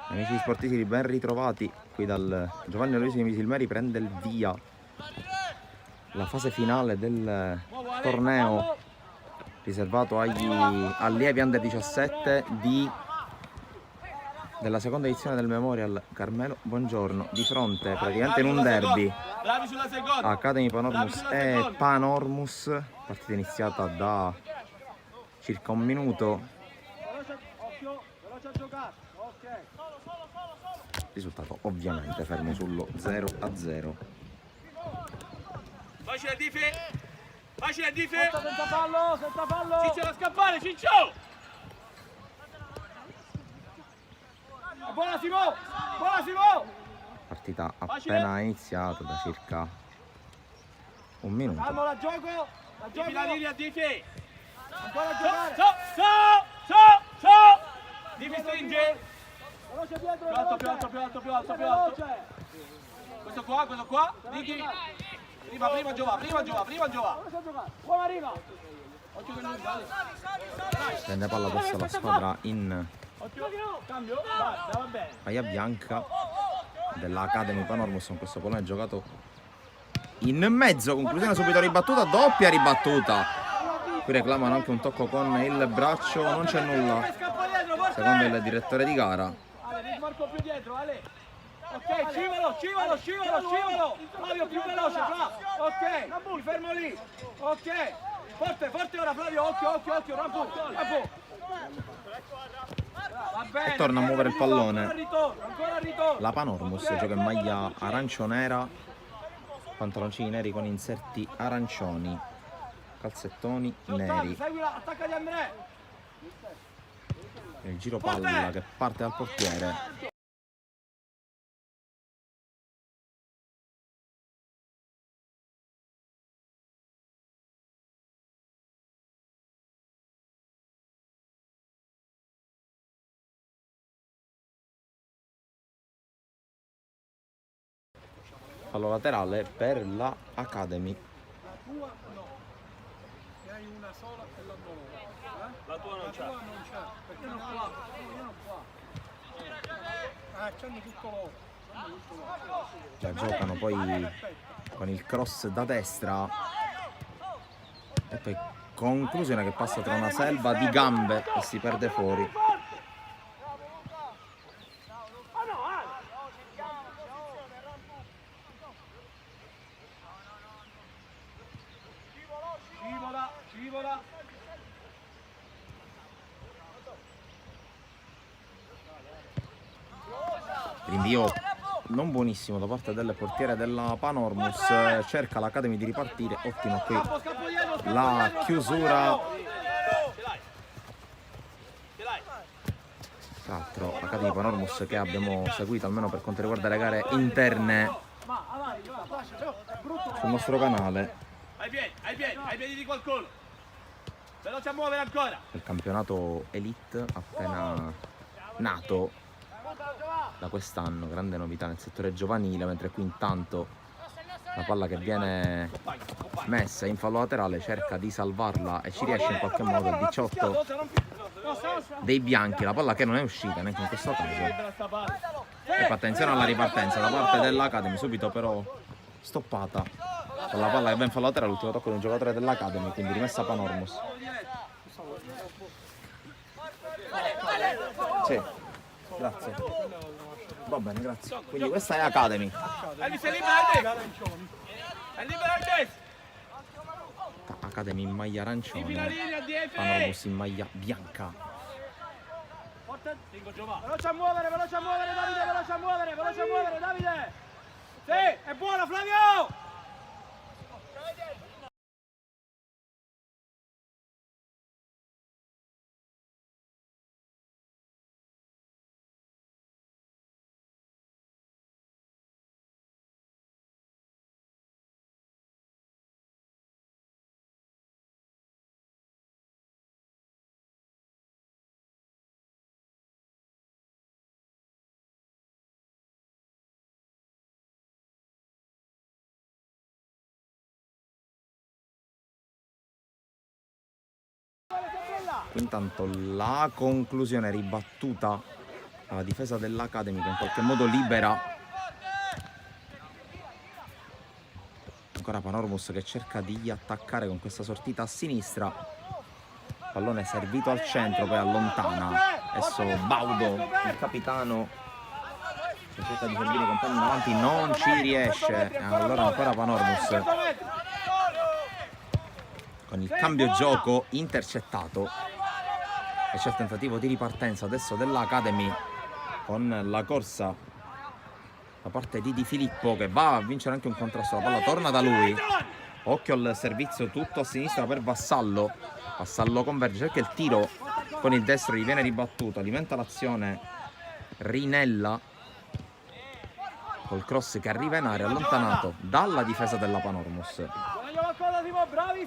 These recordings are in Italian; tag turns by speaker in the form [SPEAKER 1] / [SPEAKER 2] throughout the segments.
[SPEAKER 1] Amici sportivi, ben ritrovati qui dal Giovanni Aloisio Misilmeri. Prende il via la fase finale del torneo riservato agli allievi under 17 della seconda edizione del Memorial Carmelo Bongiorno, di fronte praticamente in un derby Academy Panormus e Panormus, partita iniziata da circa un minuto. Risultato ovviamente fermo sullo 0-0.
[SPEAKER 2] Facile Dife! Facile Dife! Senza fallo! Senza fallo! Ciccio da scappare, Ciccio! Buona Simo! Buona Simo!
[SPEAKER 1] Partita appena iniziata da circa un minuto.
[SPEAKER 2] Calmo, la gioco! La gioco! La linea Dife! Ancora a giocare! Dife stringe! Veloce dietro! Più alto! Questo qua! Dichi! Prima Giova! Buona arriva! Occhio che non vale!
[SPEAKER 1] Prende palla adesso la squadra in
[SPEAKER 2] Cambio! Va bene!
[SPEAKER 1] maglia bianca dell'Academy Panormus, con questo pallone giocato in mezzo, conclusione subito ribattuta, doppia ribattuta. Qui reclamano anche un tocco con il braccio, non c'è nulla secondo il direttore di gara.
[SPEAKER 2] Ale, Marco più dietro, Ale! Ok, scivolo! Flavio più veloce, ok, mi fermo lì! Ok! Forte ora Flavio, occhio, Rampu! Va bene,
[SPEAKER 1] E torna a muovere il pallone.
[SPEAKER 2] Ancora al ritorno.
[SPEAKER 1] La Panormus gioca in maglia arancio-nera, pantaloncini neri con inserti arancioni, calzettoni neri.
[SPEAKER 2] Seguila, attacca di Andrea.
[SPEAKER 1] Il giro palla che parte dal portiere. Fallo laterale per la Academy.
[SPEAKER 3] La tua no, ne hai una sola e la nuova.
[SPEAKER 2] La tua non c'è.
[SPEAKER 3] La tua non c'è, perché non qua. C'hanno tutto loro.
[SPEAKER 1] La giocano poi con il cross da destra e poi conclusione che passa tra una selva di gambe e si perde fuori.
[SPEAKER 2] Scivola.
[SPEAKER 1] Rinvio non buonissimo da parte del portiere della Panormus, cerca l'Academy di ripartire, ottimo qui la chiusura. Tra l'altro Academy Panormus che abbiamo seguito almeno per quanto riguarda le gare interne sul nostro canale.
[SPEAKER 2] Ai piedi di qualcuno. Veloce a muovere ancora.
[SPEAKER 1] Il campionato Elite appena nato da quest'anno, grande novità nel settore giovanile, mentre qui intanto la palla che viene messa in fallo laterale cerca di salvarla e ci riesce in qualche modo il 18 dei bianchi, la palla che non è uscita neanche in questo caso. Ecco, attenzione alla ripartenza da parte dell'Academy, subito però stoppata con la palla che va in fallo laterale, l'ultimo tocco di un giocatore dell'Academy, quindi rimessa Panormus. Sì, grazie. Va bene, grazie. Quindi questa è Academy.
[SPEAKER 2] Elvis è libera il destra.
[SPEAKER 1] Academy in maglia arancione, Panormus in maglia bianca.
[SPEAKER 2] Veloce a muovere Davide. Sì, è buona Flavio.
[SPEAKER 1] Intanto la conclusione ribattuta alla difesa dell'Academy, che in qualche modo libera. Ancora Panormus che cerca di attaccare con questa sortita a sinistra. Pallone servito al centro, poi allontana. Adesso Baudo, il capitano, che cerca di servire i compagni in avanti, non ci riesce. Allora ancora Panormus con il cambio gioco intercettato. E c'è il tentativo di ripartenza adesso dell'Academy con la corsa da parte di Di Filippo, che va a vincere anche un contrasto. La palla torna da lui. Occhio al servizio tutto a sinistra per Vassallo. Vassallo converge, cerca il tiro con il destro, gli viene ribattuto. Alimenta l'azione Rinella col cross che arriva in area, allontanato dalla difesa della Panormus.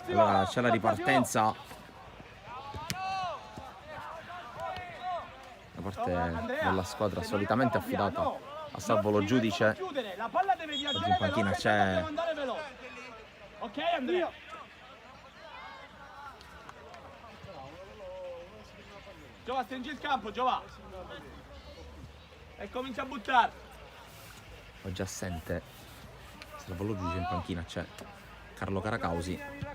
[SPEAKER 1] Allora c'è la ripartenza da parte della squadra solitamente affidata a Salvo Giudice. Oggi in panchina c'è
[SPEAKER 2] ok Andrea, Giova, stringi il campo, Giova, e comincia a buttare.
[SPEAKER 1] oggi assente Salvo Giudice. In panchina c'è Carlo Caracausi.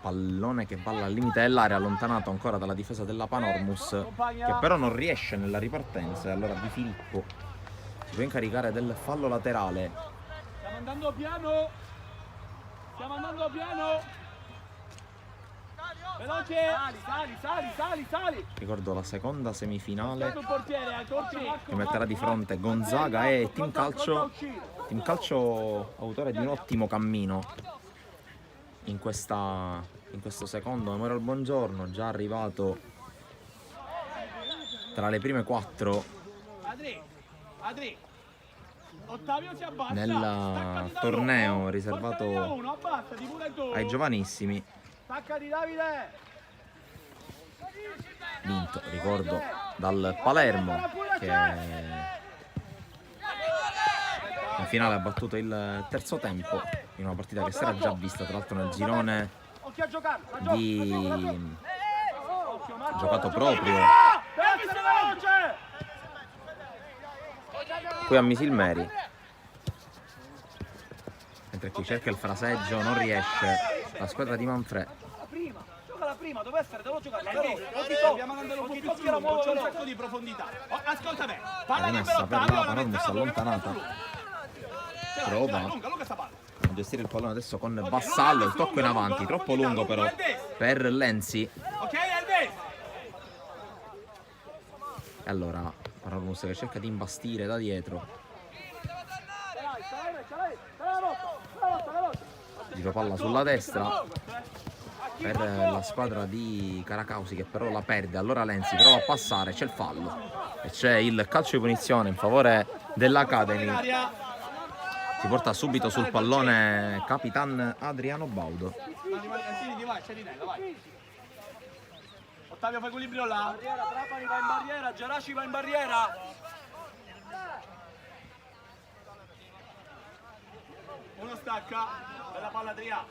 [SPEAKER 1] Pallone che balla al limite dell'area, allontanato ancora dalla difesa della Panormus, che però non riesce nella ripartenza. E allora Di Filippo si può incaricare del fallo laterale.
[SPEAKER 2] Stiamo andando piano, veloce, sali.
[SPEAKER 1] Ricordo la seconda semifinale
[SPEAKER 2] Il portiere,
[SPEAKER 1] che metterà di fronte Gonzaga e Team Calcio autore di un ottimo cammino in questo secondo Memorial Buongiorno, già arrivato tra le prime 4
[SPEAKER 2] Adri, Ottavio si abbassa,
[SPEAKER 1] nel torneo riservato ai giovanissimi,
[SPEAKER 2] staccati Davide,
[SPEAKER 1] vinto, ricordo, dal Palermo, che in finale ha battuto il terzo tempo in una partita che si era già vista tra l'altro nel girone di giocato proprio qui a Misilmeri, mentre chi cerca il fraseggio non riesce la squadra di Manfred.
[SPEAKER 2] Giocala prima, dove essere, devo giocare dobbiamo andare un po' più sul lungo, c'è un sacco di profondità. Ascolta me,
[SPEAKER 1] La rimessa per la Panormus allontanata. Prova a gestire il pallone adesso con Vassallo, il tocco in avanti, troppo lungo però per Lenzi. E allora Panormus che cerca di imbastire da dietro. Giro palla sulla destra per la squadra di Caracausi, che però la perde. Allora Lenzi prova a passare, c'è il fallo e c'è il calcio di punizione in favore dell'Academy. Si porta subito sul pallone Capitan Adriano Baudo.
[SPEAKER 2] Ottavio, fai equilibrio là. Trapani va in barriera, Geraci va in barriera. Uno stacca, bella palla Adria.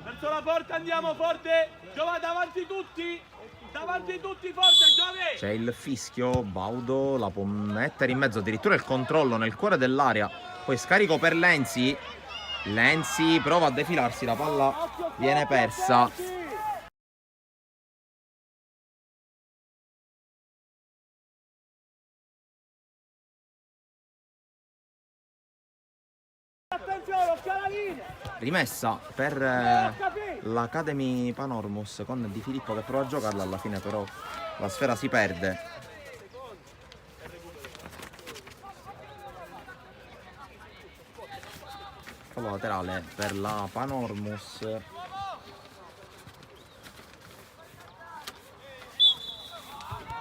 [SPEAKER 2] Verso la porta andiamo forte. Giova davanti tutti forte, Giove.
[SPEAKER 1] C'è il fischio, Baudo la può mettere in mezzo, addirittura il controllo nel cuore dell'area. Poi scarico per Lenzi. Lenzi prova a defilarsi, la palla viene persa. Rimessa per l'Academy Panormus con Di Filippo che prova a giocarla, alla fine però la sfera si perde. Fallo laterale per la Panormus.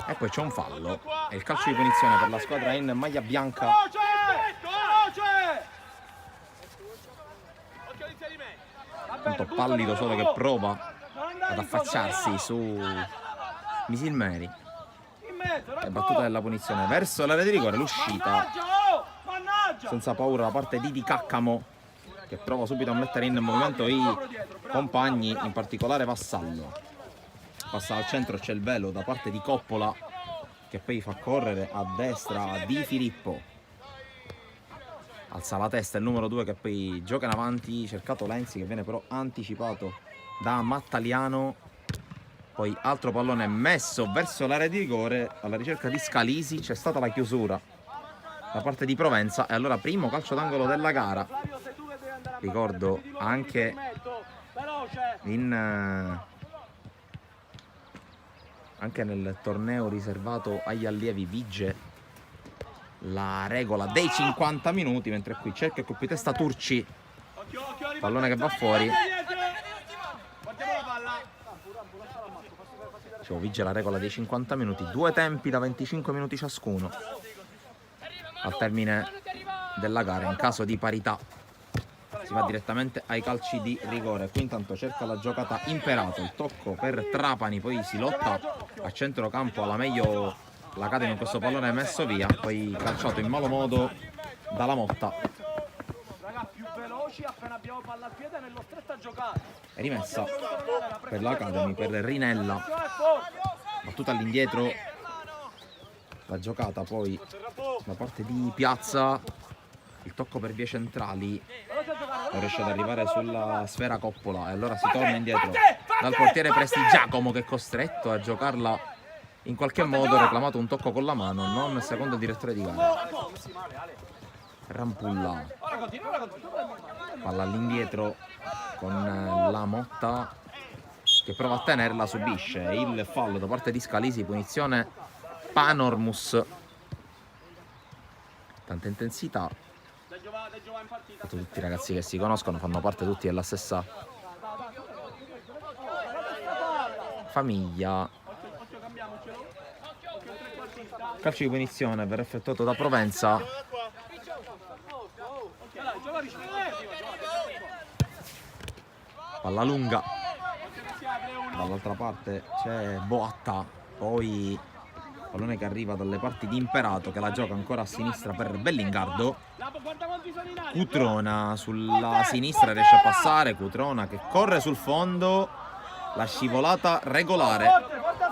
[SPEAKER 1] E poi c'è un fallo e il calcio di punizione per la squadra in maglia bianca. Tanto pallido solo che prova ad affacciarsi su Misilmeri. È battuta della punizione verso l'area di rigore, l'uscita senza paura da parte di Di Caccamo. che prova subito a mettere in movimento i compagni, in particolare Vassallo. Passa al centro, c'è il velo da parte di Coppola che poi fa correre a destra Di Filippo. Alza la testa il numero 2 che poi gioca in avanti, cercato Lenzi che viene però anticipato da Mattaliano. Poi altro pallone messo verso l'area di rigore alla ricerca di Scalisi, c'è stata la chiusura da parte di Provenza e allora primo calcio d'angolo della gara. Ricordo anche nel torneo riservato agli allievi vige la regola dei 50 minuti, mentre qui cerca il colpo di testa Turci, pallone che va fuori. Dicevo, vige la regola dei 50 minuti, 2 tempi da 25 minuti ciascuno al termine della gara. In caso di parità si va direttamente ai calci di rigore. Qui intanto cerca la giocata Imperato, il tocco per Trapani, poi si lotta a centrocampo, alla meglio l'Academy in questo pallone messo via, poi calciato in malo modo dalla Motta. È rimessa per l'Academy, per Rinella, battuta all'indietro la giocata poi da parte di Piazza, il tocco per vie centrali non riesce ad arrivare sulla sfera Coppola e allora si torna indietro dal portiere Prestigiacomo che è costretto a giocarla in qualche modo, reclamato un tocco con la mano, non secondo il direttore di gara. Rampulla, palla all'indietro con la Motta che prova a tenerla, subisce il fallo da parte di Scalisi, punizione Panormus. Tanta intensità, tutti i ragazzi che si conoscono, fanno parte tutti della stessa famiglia. Calcio di punizione verrà effettuato da Provenza. Palla lunga, dall'altra parte c'è Boatta, poi pallone che arriva dalle parti di Imperato che la gioca ancora a sinistra per Bellingardo. Cutrona sulla sinistra riesce a passare, Cutrona che corre sul fondo, la scivolata regolare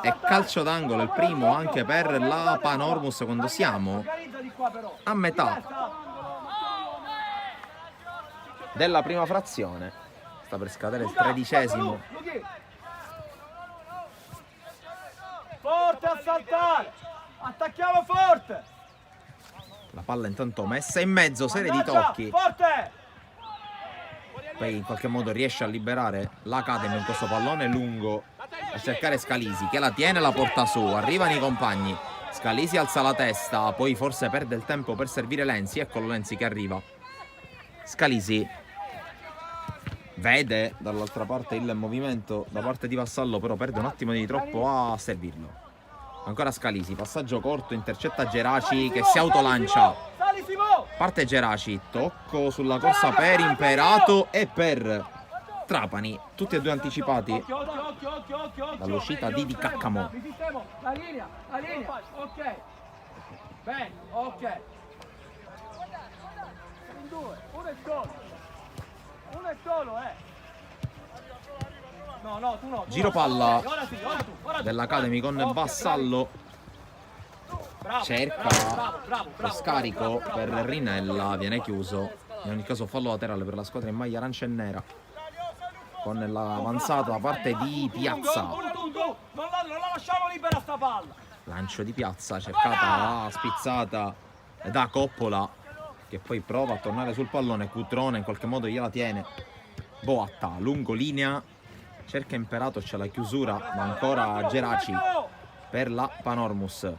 [SPEAKER 1] e calcio d'angolo, il primo anche per la Panormus quando siamo a metà della prima frazione. Sta per scadere il 13°.
[SPEAKER 2] Forte a saltare, attacchiamo forte.
[SPEAKER 1] La palla intanto messa in mezzo, serie di tocchi.
[SPEAKER 2] Forte.
[SPEAKER 1] Poi in qualche modo riesce a liberare l'Academy in questo pallone lungo a cercare Scalisi che la tiene e la porta su. Arrivano i compagni, Scalisi alza la testa, poi forse perde il tempo per servire Lenzi. Eccolo Lenzi che arriva. Scalisi vede dall'altra parte il movimento da parte di Vassallo, però perde un attimo di troppo a servirlo. Ancora Scalisi, passaggio corto, intercetta Geraci che si autolancia. Parte Geraci, tocco sulla corsa per Imperato e per Trapani, tutti e due anticipati dall'uscita di Di Caccamo.
[SPEAKER 2] La linea, ok. Bene, ok. Uno è solo, No, tu no.
[SPEAKER 1] Giro palla
[SPEAKER 2] Ora tu.
[SPEAKER 1] dell'Academy con Vassallo. Cerca lo scarico per Rinella, viene chiuso. In ogni caso fallo laterale per la squadra in maglia arancia e nera, con l'avanzata da parte di Piazza.
[SPEAKER 2] Non la lasciamo libera sta palla.
[SPEAKER 1] Lancio di Piazza, cercata la spizzata da Coppola che poi prova a tornare sul pallone. Cutrone in qualche modo gliela tiene. Boatta, lungo linea, cerca Imperato, c'è la chiusura, ma ancora Geraci per la Panormus.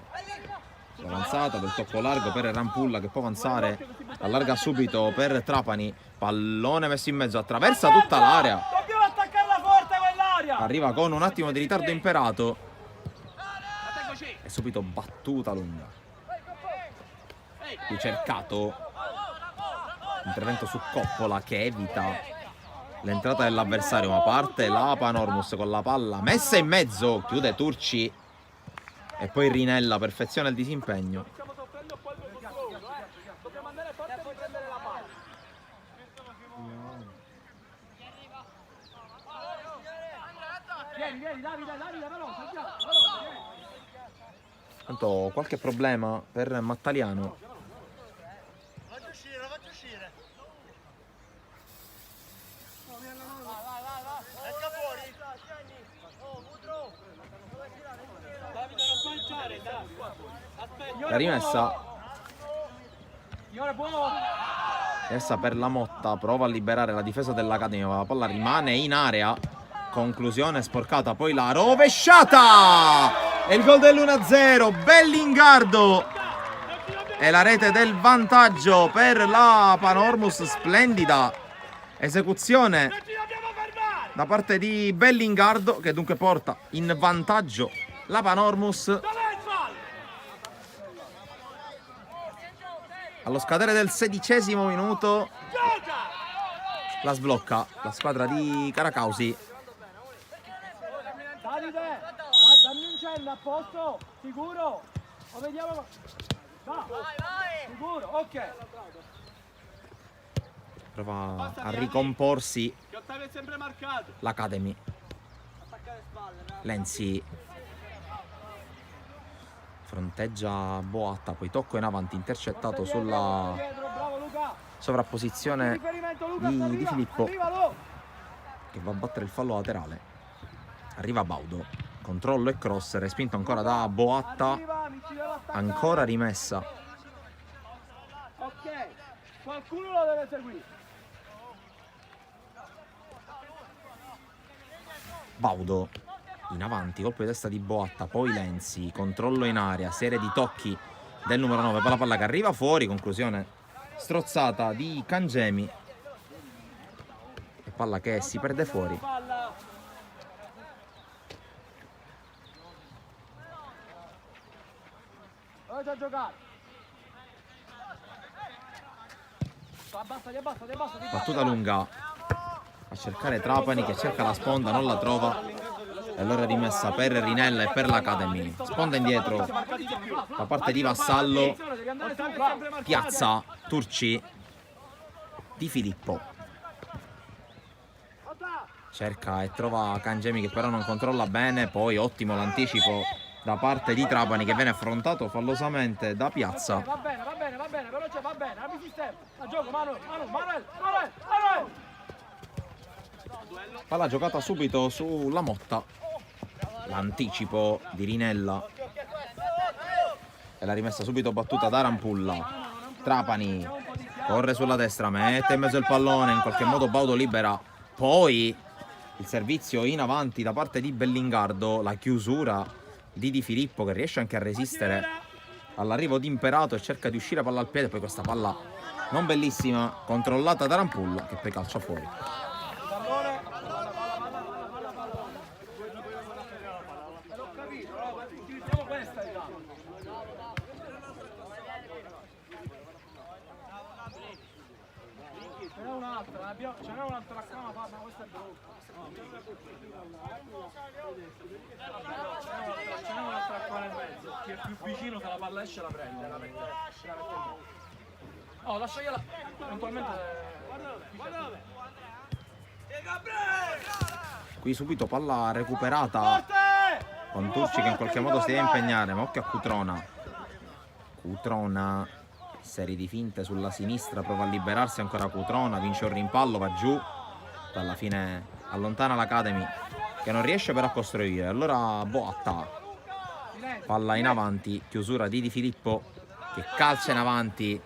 [SPEAKER 1] L'avanzata del tocco largo per Rampulla che può avanzare, allarga subito per Trapani, pallone messo in mezzo, attraversa tutta l'area,
[SPEAKER 2] Dobbiamo attaccarla forte quell'area.
[SPEAKER 1] arriva con un attimo di ritardo Imperato e subito battuta lunga. Qui cercato intervento su Coppola che evita l'entrata dell'avversario, ma parte la Panormus con la palla messa in mezzo, chiude Turci e poi Rinella perfeziona il disimpegno.
[SPEAKER 2] Dobbiamo andare forte a riprendere la palla. vieni, Davide, veloce, andiamo, veloce.
[SPEAKER 1] Tanto qualche problema per Mattaliano.
[SPEAKER 4] Faccio uscire. Esca fuori.
[SPEAKER 3] Davide non può entrare, Davide.
[SPEAKER 1] La rimessa.
[SPEAKER 2] Signore, buono.
[SPEAKER 1] Essa per la Motta, prova a liberare la difesa dell'Academia, ma la palla rimane in area. Conclusione sporcata, poi la rovesciata! E il gol dell'1-0, Bellingardo! E la rete del vantaggio per la Panormus, splendida esecuzione da parte di Bellingardo, che dunque porta in vantaggio la Panormus. Allo scadere del 16° minuto la sblocca la squadra di Caracausi.
[SPEAKER 2] Davide, dammi un cenno, a posto, sicuro? Lo vediamo. Va, sicuro, ok.
[SPEAKER 1] Prova a ricomporsi
[SPEAKER 3] Che Ottavio è sempre marcato.
[SPEAKER 1] l'Academy. Lenzi fronteggia Boatta, poi tocco in avanti, intercettato sulla
[SPEAKER 2] Bravo Luca.
[SPEAKER 1] sovrapposizione
[SPEAKER 2] Riferimento Luca,
[SPEAKER 1] di
[SPEAKER 2] arriva,
[SPEAKER 1] Filippo,
[SPEAKER 2] arrivalo.
[SPEAKER 1] che va a battere il fallo laterale. Arriva Baudo, controllo e cross, respinto ancora da Boatta,
[SPEAKER 2] Arriva, amici, devo attaccare.
[SPEAKER 1] ancora rimessa.
[SPEAKER 2] Ok, qualcuno lo deve seguire.
[SPEAKER 1] Baudo in avanti, colpo di testa di Boatta, poi Lenzi, controllo in area, serie di tocchi del numero 9, poi la palla che arriva fuori, conclusione strozzata di Cangemi e palla che si perde fuori.
[SPEAKER 2] Dove a giocare? Abbassa.
[SPEAKER 1] Battuta lunga a cercare Trapani, che cerca la sponda, non la trova, e allora rimessa per Rinella e per l'Academy. Sponda indietro da parte di Vassallo, piazza Turci di Filippo, cerca e trova Cangemi, che però non controlla bene. Poi ottimo l'anticipo da parte di Trapani, che viene affrontato fallosamente da Piazza.
[SPEAKER 2] Va bene, veloce, va bene, abbi sistema. A gioco, Manuel.
[SPEAKER 1] Palla giocata subito sulla Motta, l'anticipo di Rinella e la rimessa subito battuta da Rampulla. Trapani corre sulla destra, mette in mezzo il pallone, in qualche modo Baudo libera, poi il servizio in avanti da parte di Bellingardo, la chiusura di Di Filippo, che riesce anche a resistere all'arrivo di Imperato e cerca di uscire palla al piede, poi questa palla non bellissima controllata da Rampulla, che poi calcia fuori.
[SPEAKER 2] Ce n'è un'altra qua, ma questa è brutta. Ce n'è un'altra qua nel mezzo. Chi è più vicino, se la palla esce la prende, la mette in mezzo. Oh, lasciagliela. Eventualmente.
[SPEAKER 1] Qui subito palla recuperata con Turci, che in qualche modo si deve impegnare, ma occhio a Cutrona, serie di finte sulla sinistra, prova a liberarsi ancora Cutrona, vince un rimpallo, va giù, alla fine allontana l'Academy, che non riesce però a costruire. Allora Boatta, palla in avanti, chiusura di Di Filippo, che calcia in avanti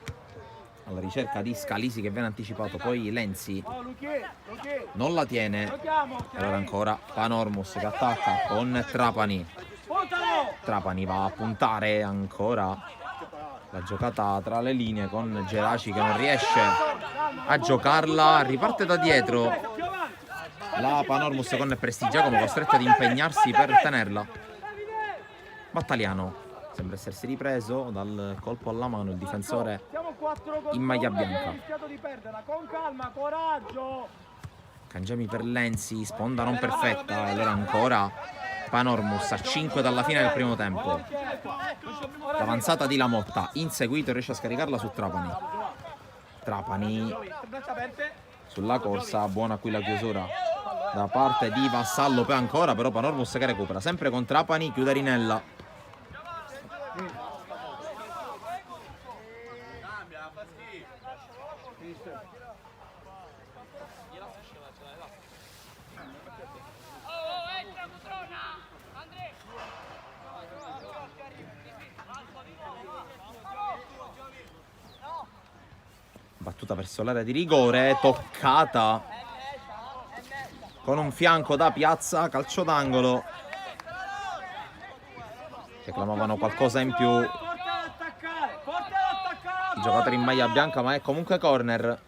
[SPEAKER 1] alla ricerca di Scalisi, che viene anticipato, poi Lenzi non la tiene, e allora ancora Panormus che attacca con Trapani. Trapani va a puntare ancora la giocata tra le linee con Geraci, che non riesce a giocarla, riparte da dietro la Panormus con Prestigiacomo, costretto ad impegnarsi per tenerla. Battagliano sembra essersi ripreso dal colpo alla mano il difensore in maglia bianca.
[SPEAKER 2] Con calma, coraggio.
[SPEAKER 1] Cangemi per Lenzi, sponda non perfetta, e allora ancora Panormus a 5 dalla fine del primo tempo. L'avanzata di Lamotta, inseguito, riesce a scaricarla su Trapani. Trapani sulla corsa, buona qui la chiusura da parte di Vassallo, poi ancora però Panormus che recupera, sempre con Trapani, chiude Rinella. Battuta verso l'area di rigore, toccata con un fianco da Piazza, calcio d'angolo. Reclamavano qualcosa in più i giocatori in maglia bianca, ma è comunque corner.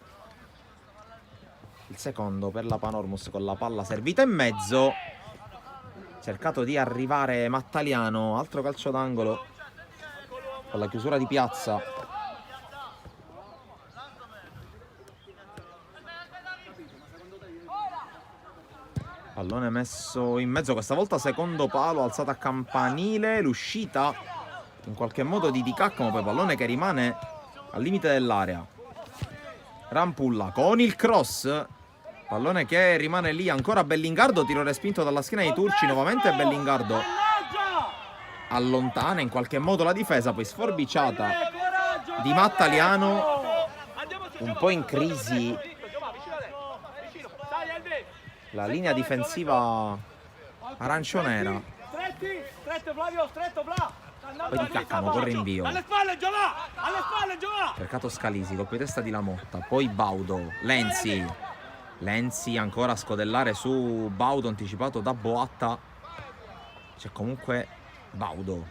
[SPEAKER 1] Il secondo per la Panormus con la palla servita in mezzo. Cercato di arrivare Mattaliano, altro calcio d'angolo con la chiusura di Piazza. Pallone messo in mezzo, questa volta secondo palo, alzata a campanile, l'uscita in qualche modo di Cacco, poi pallone che rimane al limite dell'area. Rampulla con il cross, pallone che rimane lì, ancora Bellingardo, tiro respinto dalla schiena di Turci, nuovamente Bellingardo allontana in qualche modo la difesa, poi sforbiciata di Mattaliano, un po' in crisi la linea difensiva arancionera. Poi di Caccamo con rinvio. Cercato Scalisi, doppia testa di Lamotta. Poi Baudo, Lenzi ancora a scodellare su Baudo, anticipato da Boatta. C'è comunque Baudo,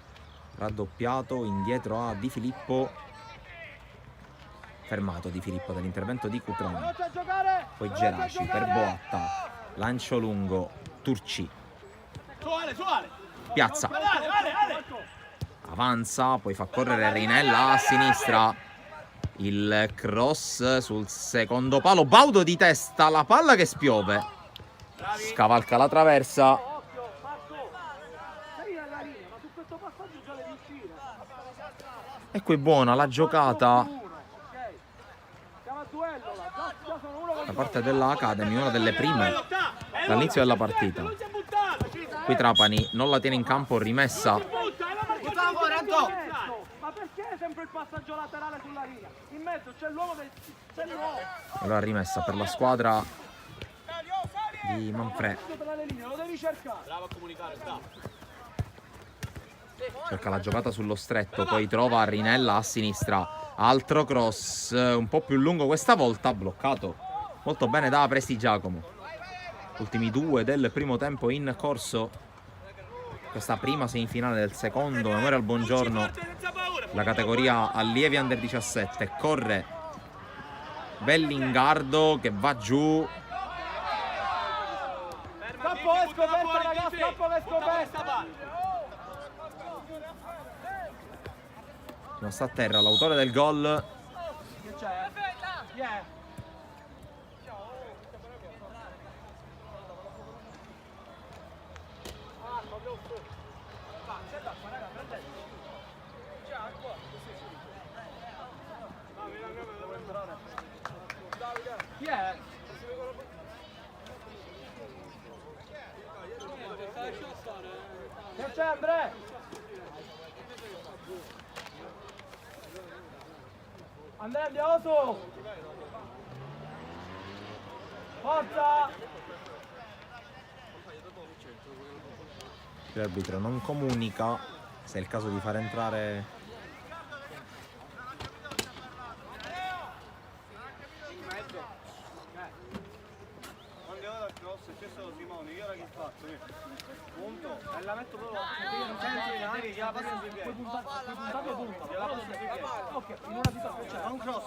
[SPEAKER 1] raddoppiato, indietro a Di Filippo. Fermato Di Filippo dall'intervento di Cutroni. Poi Geraci per Boatta. Lancio lungo, Turci. Piazza. Avanza, poi fa correre Rinella a sinistra. Il cross sul secondo palo. Baudo di testa, la palla che spiove. Scavalca la traversa. E qui buona la giocata da parte della Academy, una delle prime dall'inizio della partita. Qui Trapani non la tiene in campo, rimessa.
[SPEAKER 2] Ma perché sempre il passaggio laterale sulla linea? In mezzo c'è l'uomo del...
[SPEAKER 1] Allora rimessa per la squadra di Manfred.
[SPEAKER 2] Lo devi cercare.
[SPEAKER 1] Cerca la giocata sullo stretto, poi trova Rinella a sinistra. Altro cross, un po' più lungo questa volta, bloccato molto bene da Prestigiacomo. Ultimi due del primo tempo in corso. Questa prima semifinale del secondo Memorial Buongiorno, la categoria allievi under 17. Corre Bellingardo che va giù.
[SPEAKER 2] Campo è scoperto, ragazzi, campo è scoperto.
[SPEAKER 1] Non sta a terra l'autore del gol.
[SPEAKER 2] Che c'è? Chi è? Chi è? Che c'è, Andrea? Andrea, andiamo su! Forza!
[SPEAKER 1] L'arbitro non comunica se è il caso di far entrare
[SPEAKER 4] Simone, io ora che faccio? Punto.
[SPEAKER 2] E la metto proprio. Non senti, gliela passo sui piedi. Puoi puntare punta. Gliela passo sui piedi. Ok, in una situazione c'è.
[SPEAKER 4] Un cross.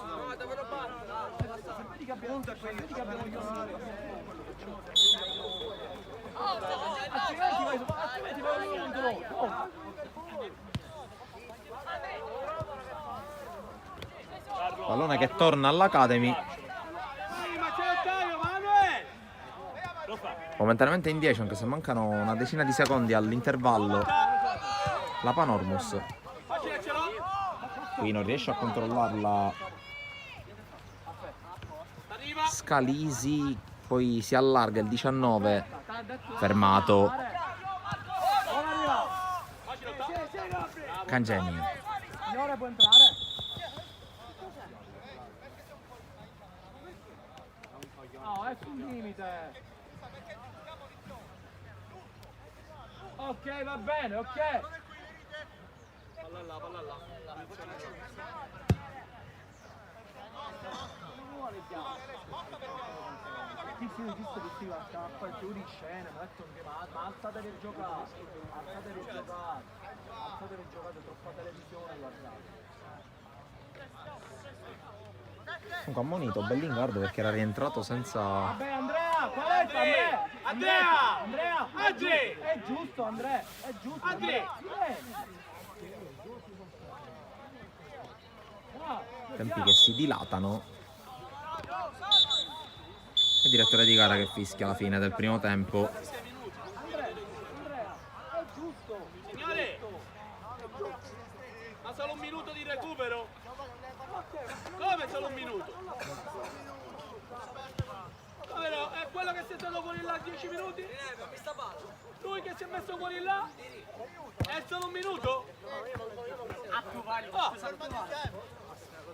[SPEAKER 2] Vedi che abbiamo gli ossi. Altrimenti vai contro.
[SPEAKER 1] pallone che torna all'Academy. Momentaneamente in 10, anche se mancano una decina di secondi all'intervallo. La Panormus qui non riesce a controllarla Scalisi, poi si allarga il 19, fermato Cangemi.
[SPEAKER 2] Signore, può entrare? No, è sul limite. Ok, va bene, ok.
[SPEAKER 4] Palla là, palla là.
[SPEAKER 2] Sì, sì, giusto che si va a fare più di scena, ma alzate le giocate, alzate le giocate, alzate le giocate, troppa televisione, guardate.
[SPEAKER 1] Comunque ammonito Bellinguard perché era rientrato senza...
[SPEAKER 2] Vabbè Andrea, qual è? Andrea!
[SPEAKER 4] Andrea!
[SPEAKER 2] Andrea!
[SPEAKER 4] Andrea!
[SPEAKER 2] È giusto Andrea, è giusto.
[SPEAKER 4] Andrea!
[SPEAKER 1] Tempi che si dilatano. E direttore di gara che fischia alla fine del primo tempo.
[SPEAKER 2] Andrea, è giusto.
[SPEAKER 4] Signore! Ma solo un minuto di recupero? Come solo un minuto? Come no? È quello che si è stato fuori là 10 minuti? Lui che si è messo fuori là? È solo un minuto? Oh.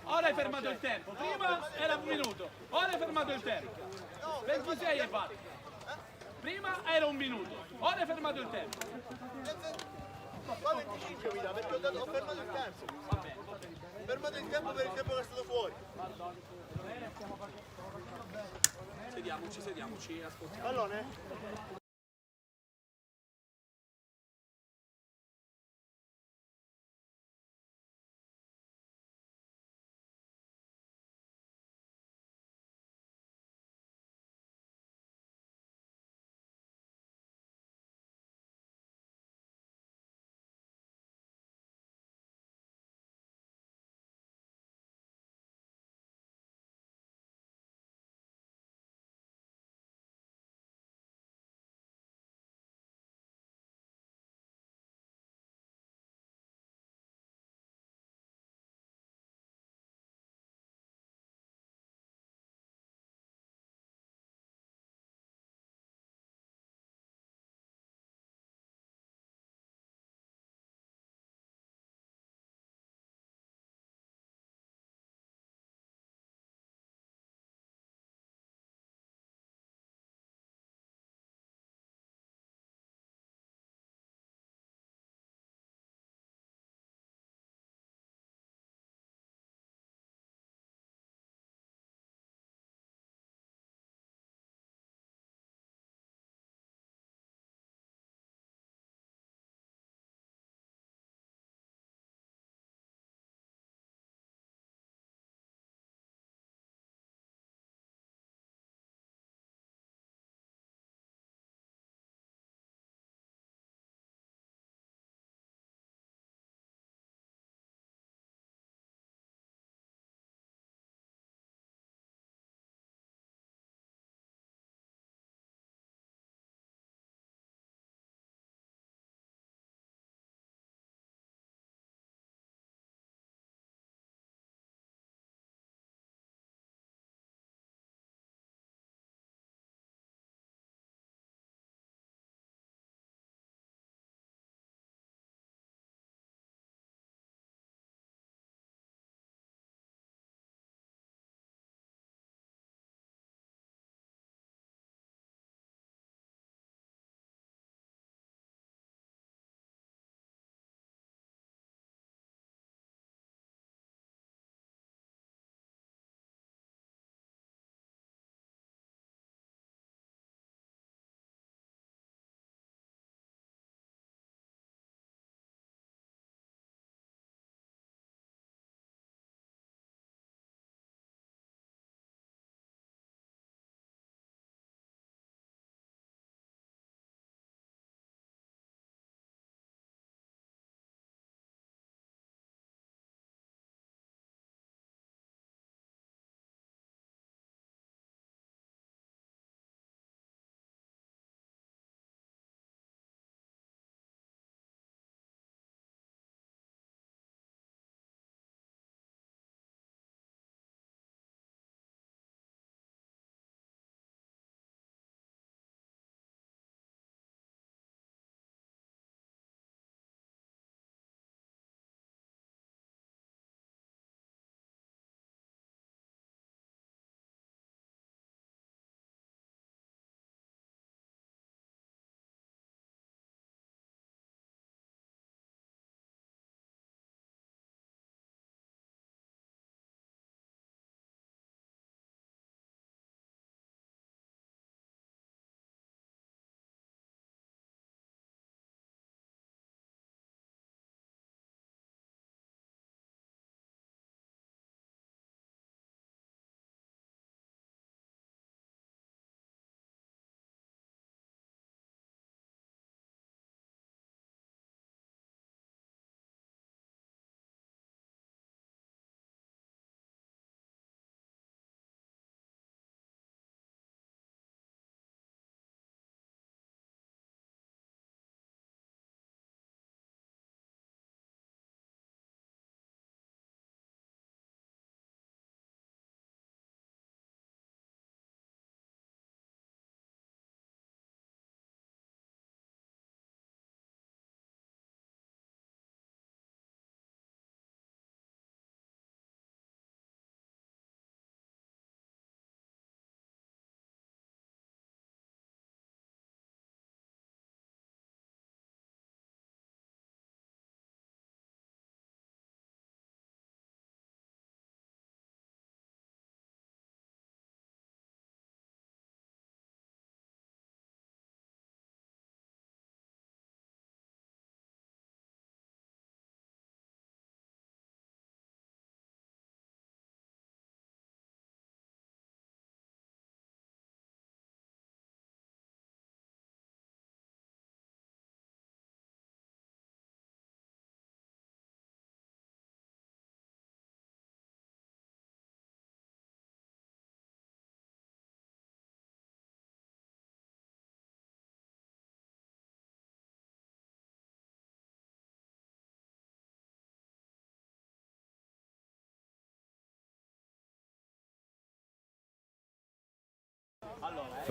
[SPEAKER 4] Ora hai fermato il tempo, prima era un minuto, ora hai fermato il tempo. 26 hai fatto. Prima era un minuto, ora hai fermato il tempo.
[SPEAKER 5] Fa 25 mi dà perché ho fermato il tempo. Ho fermato il tempo per il tempo che è stato fuori.
[SPEAKER 4] Sediamoci, ascoltiamo.
[SPEAKER 5] Pallone?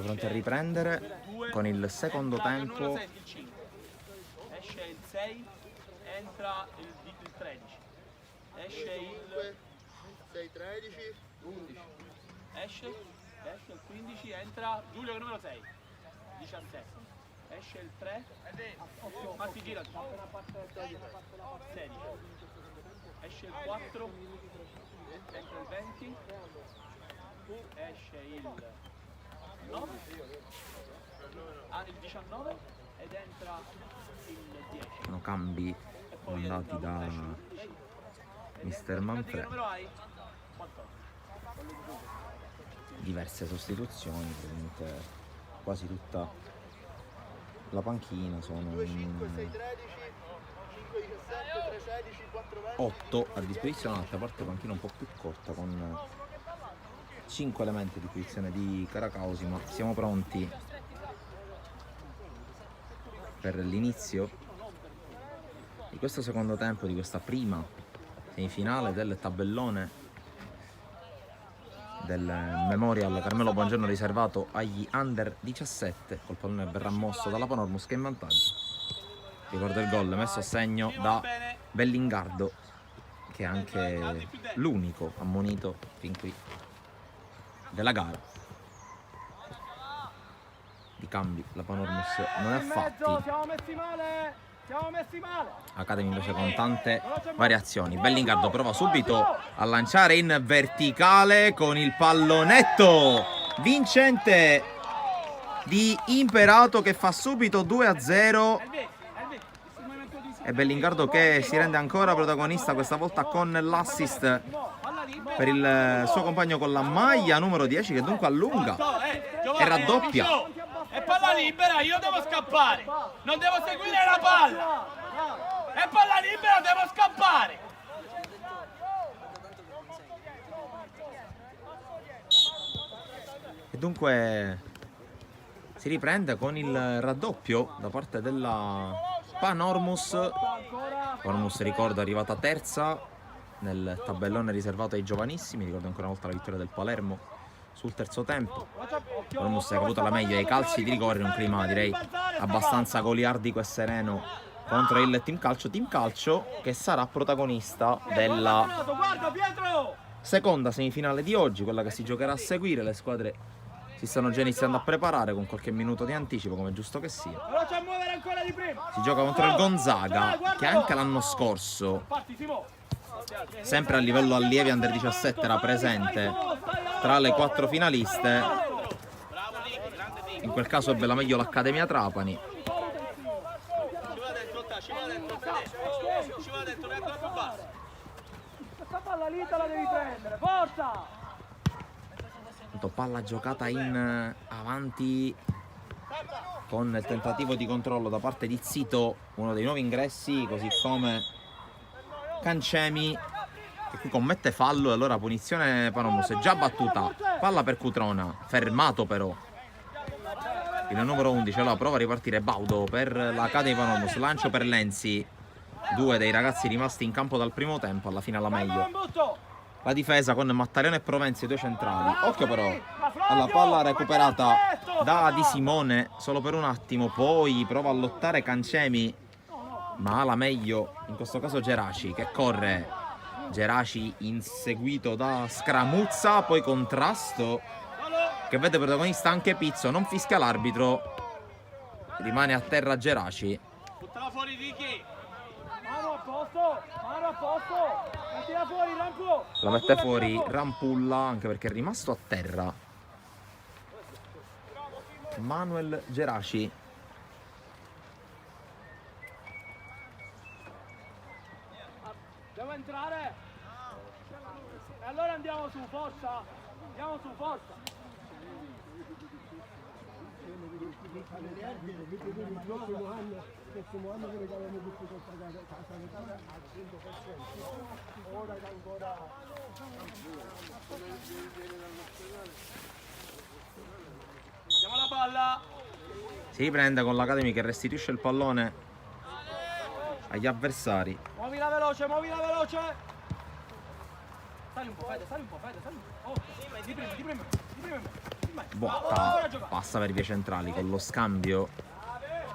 [SPEAKER 1] pronti a riprendere con il secondo
[SPEAKER 4] Flavio, il numero
[SPEAKER 1] tempo.
[SPEAKER 4] 6, il 5. Esce il 6, entra il 13. Esce il
[SPEAKER 5] 6, 13.
[SPEAKER 4] 11. Esce il 15, entra Giulio che è numero 6. 17. Esce il 3. Matti gira. 16. Esce il 4. Entra il 20. Esce il 9. Il 19 ed entra il 10.
[SPEAKER 1] Sono cambi
[SPEAKER 4] E poi
[SPEAKER 1] mandati da Mister
[SPEAKER 4] Che
[SPEAKER 1] Manfred.
[SPEAKER 4] numero hai? 14.
[SPEAKER 1] Diverse sostituzioni, praticamente quasi tutta la panchina, sono
[SPEAKER 5] 2, 5, 6, 13. 5, 17, 3, 16, 4, 20.
[SPEAKER 1] 8 a disposizione, un'altra parte panchina un po' più corta con 5 elementi a disposizione di Caracausi, ma siamo pronti per l'inizio di questo secondo tempo, di questa prima semifinale del tabellone del Memorial Carmelo Buongiorno riservato agli under 17. Col pallone verrà mosso dalla Panormus che è in vantaggio. Ricordo il gol messo a segno da Bellingardo, che è anche l'unico ammonito fin qui della gara. Di cambi la Panormus non ne ha fatti.
[SPEAKER 2] Siamo messi male.
[SPEAKER 1] Academy invece con tante variazioni. Bellingardo prova subito a lanciare in verticale con il pallonetto vincente di Imperato che fa subito 2-0. E Bellingardo che si rende ancora protagonista, questa volta con l'assist per il suo compagno con la maglia numero 10, che dunque allunga e raddoppia.
[SPEAKER 4] È palla libera, io devo scappare. Non devo seguire la palla. È palla libera, devo scappare.
[SPEAKER 1] E dunque si riprende con il raddoppio da parte della Panormus. Panormus, ricordo, è arrivata terza nel tabellone riservato ai giovanissimi. Ricordo ancora una volta la vittoria del Palermo sul terzo tempo. Panormus ha avuto la meglio ai calci di rigore in un clima, direi, abbastanza goliardico e sereno contro il Team Calcio che sarà protagonista della seconda semifinale di oggi, quella che si giocherà a seguire. Le squadre si stanno già iniziando a preparare con qualche minuto di anticipo, come è giusto che sia. Si gioca contro il Gonzaga, che anche l'anno scorso, sempre a livello allievi under 17, era presente tra le 4 finaliste. In quel caso ebbe la meglio l'Accademia Trapani.
[SPEAKER 4] Ci va dentro, è ancora più basso.
[SPEAKER 2] Questa palla lì te la devi prendere, forza!
[SPEAKER 1] Palla giocata in avanti con il tentativo di controllo da parte di Zito, uno dei nuovi ingressi, così come Cancemi, che qui commette fallo e allora punizione Panormus. È già battuta, palla per Cutrona, fermato però il numero 11. Allora prova a ripartire Baudo per l'Academy Panormus, lancio per Lenzi, due dei ragazzi rimasti in campo dal primo tempo, alla fine la meglio la difesa con Mattariano e Provenzi, i due centrali. Occhio però alla palla recuperata da Di Simone solo per un attimo, poi prova a lottare Cancemi, ma la meglio in questo caso Geraci, che corre. Geraci inseguito da Scramuzza, poi contrasto che vede protagonista anche Pizzo, non fischia l'arbitro, rimane a terra Geraci.
[SPEAKER 4] Buttala fuori Ricky.
[SPEAKER 2] Mano a posto, mettila fuori Rampu.
[SPEAKER 1] La mette fuori Rampulla, anche perché è rimasto a terra Manuel Geraci.
[SPEAKER 2] Devo entrare. E allora andiamo su, forza. Andiamo su, forza.
[SPEAKER 3] Prossimo anno che regaliamo tutti questa sanitaria al 100%. Ora è ancora
[SPEAKER 4] Andiamo alla palla.
[SPEAKER 1] Si riprende con l'Academy che restituisce il pallone agli avversari.
[SPEAKER 2] Muovila veloce. Sali un po', Fede, sali un po'. Oh, di prima.
[SPEAKER 1] Botta passa per vie centrali con lo scambio,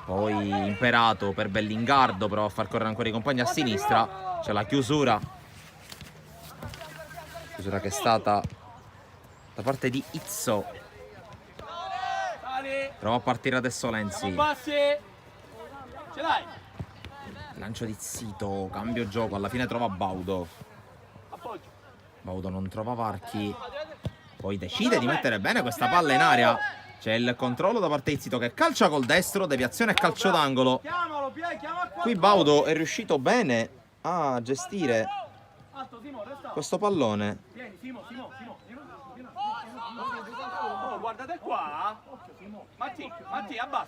[SPEAKER 1] poi Imperato per Bellingardo, prova a far correre ancora i compagni a sinistra, c'è la chiusura che è stata da parte di Izzo. Prova a partire adesso Lenzi,
[SPEAKER 4] Ce l'hai?
[SPEAKER 1] lancio di Zito, cambio gioco, alla fine trova Baudo.
[SPEAKER 4] Appoggio.
[SPEAKER 1] Baudo non trova varchi, poi decide di mettere bene questa palla in aria. C'è il controllo da parte di Zito che calcia col destro, deviazione e calcio d'angolo.
[SPEAKER 2] Chiamalo, chiama qua.
[SPEAKER 1] Qui Baudo è riuscito bene a gestire
[SPEAKER 2] Alto, Simo, resta.
[SPEAKER 1] questo pallone.
[SPEAKER 2] Vieni, Simo.
[SPEAKER 4] Oh, guardate qua. Matti, abbassa.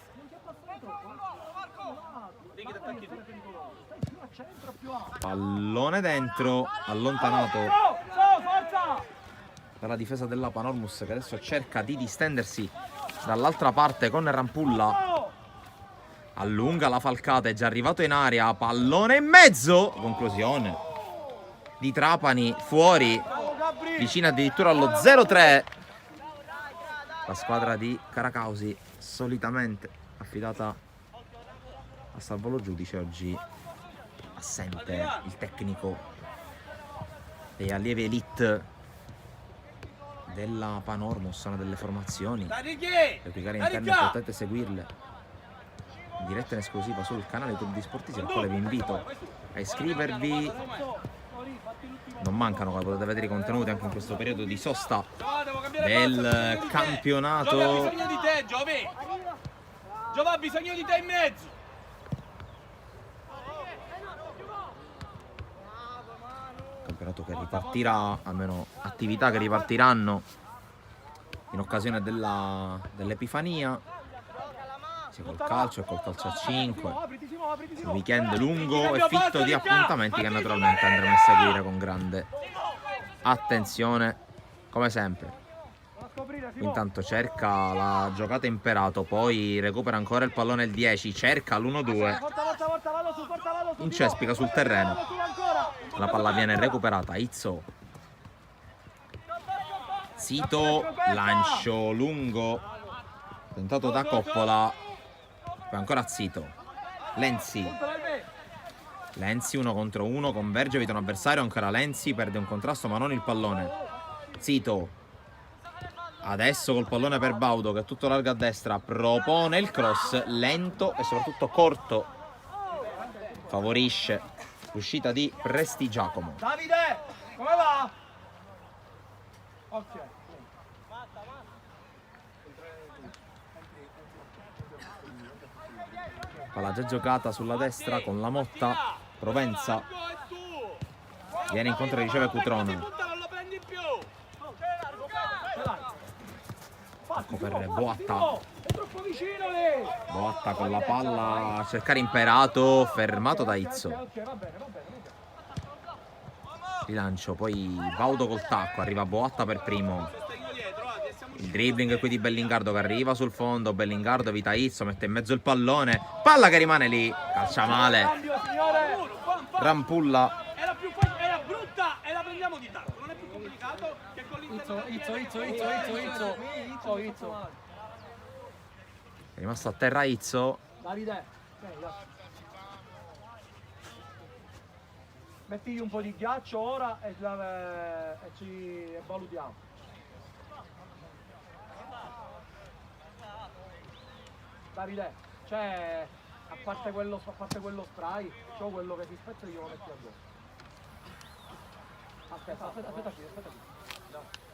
[SPEAKER 4] Lì che ti attacchi tu.
[SPEAKER 1] Pallone dentro, allontanato
[SPEAKER 2] Forza!
[SPEAKER 1] dalla difesa della Panormus, che adesso cerca di distendersi dall'altra parte con Rampulla. Allunga la falcata, è già arrivato in aria, pallone in mezzo, conclusione di Trapani, fuori, vicina addirittura allo 0-3. La squadra di Caracausi, solitamente affidata a Salvolo Giudice, oggi assente il tecnico dei allievi elite della Panormus, una delle formazioni. Per cliccare interne potete seguirle in diretta in esclusiva sul canale YouTube di Sportisi, al quale vi invito a iscrivervi. Non mancano, come potete vedere, i contenuti anche in questo periodo di sosta del campionato.
[SPEAKER 4] Giove ha bisogno di te, Giove. Giove ha bisogno di te in mezzo.
[SPEAKER 1] Campionato che ripartirà, almeno attività che ripartiranno in occasione dell'Epifania, sia col calcio e col calcio a 5. Un weekend lungo e fitto di appuntamenti che naturalmente andremo a seguire con grande attenzione, come sempre. Intanto cerca la giocata Imperato, poi recupera ancora il pallone il 10, cerca l'1-2, incespica sul terreno, la palla viene recuperata. Izzo, Zito, lancio lungo tentato da Coppola, poi ancora Zito, Lenzi 1 contro 1, converge, evita un avversario, ancora Lenzi, perde un contrasto ma non il pallone. Zito adesso col pallone per Baudo, che è tutto largo a destra, propone il cross lento e soprattutto corto, favorisce l'uscita di Prestigiacomo.
[SPEAKER 2] Davide, come va? Ok.
[SPEAKER 1] Palla già giocata sulla destra con la Motta, Provenza viene incontro e riceve Cutrone.
[SPEAKER 4] Non lo prendi più.
[SPEAKER 1] Ecco per Boatta.
[SPEAKER 2] È troppo vicino lì.
[SPEAKER 1] Boatta con la palla a cercare Imperato, fermato da Izzo.
[SPEAKER 2] Ok, va bene.
[SPEAKER 1] Rilancio, poi Baudo col tacco, arriva Boatta per primo. Il dribbling qui di Bellingardo che arriva sul fondo, Bellingardo evita Izzo, mette in mezzo il pallone, palla che rimane lì, calcia male. Rampulla.
[SPEAKER 4] Era brutta e la prendiamo di tacco. Non è più complicato che con l'interno.
[SPEAKER 2] Izzo.
[SPEAKER 1] È rimasto a terra Izzo.
[SPEAKER 2] Davide, mettigli un po' di ghiaccio ora e ci valutiamo. Davide, cioè, a parte quello spray, c'ho quello che ti spezza e glielo metti addosso. Aspetta qui.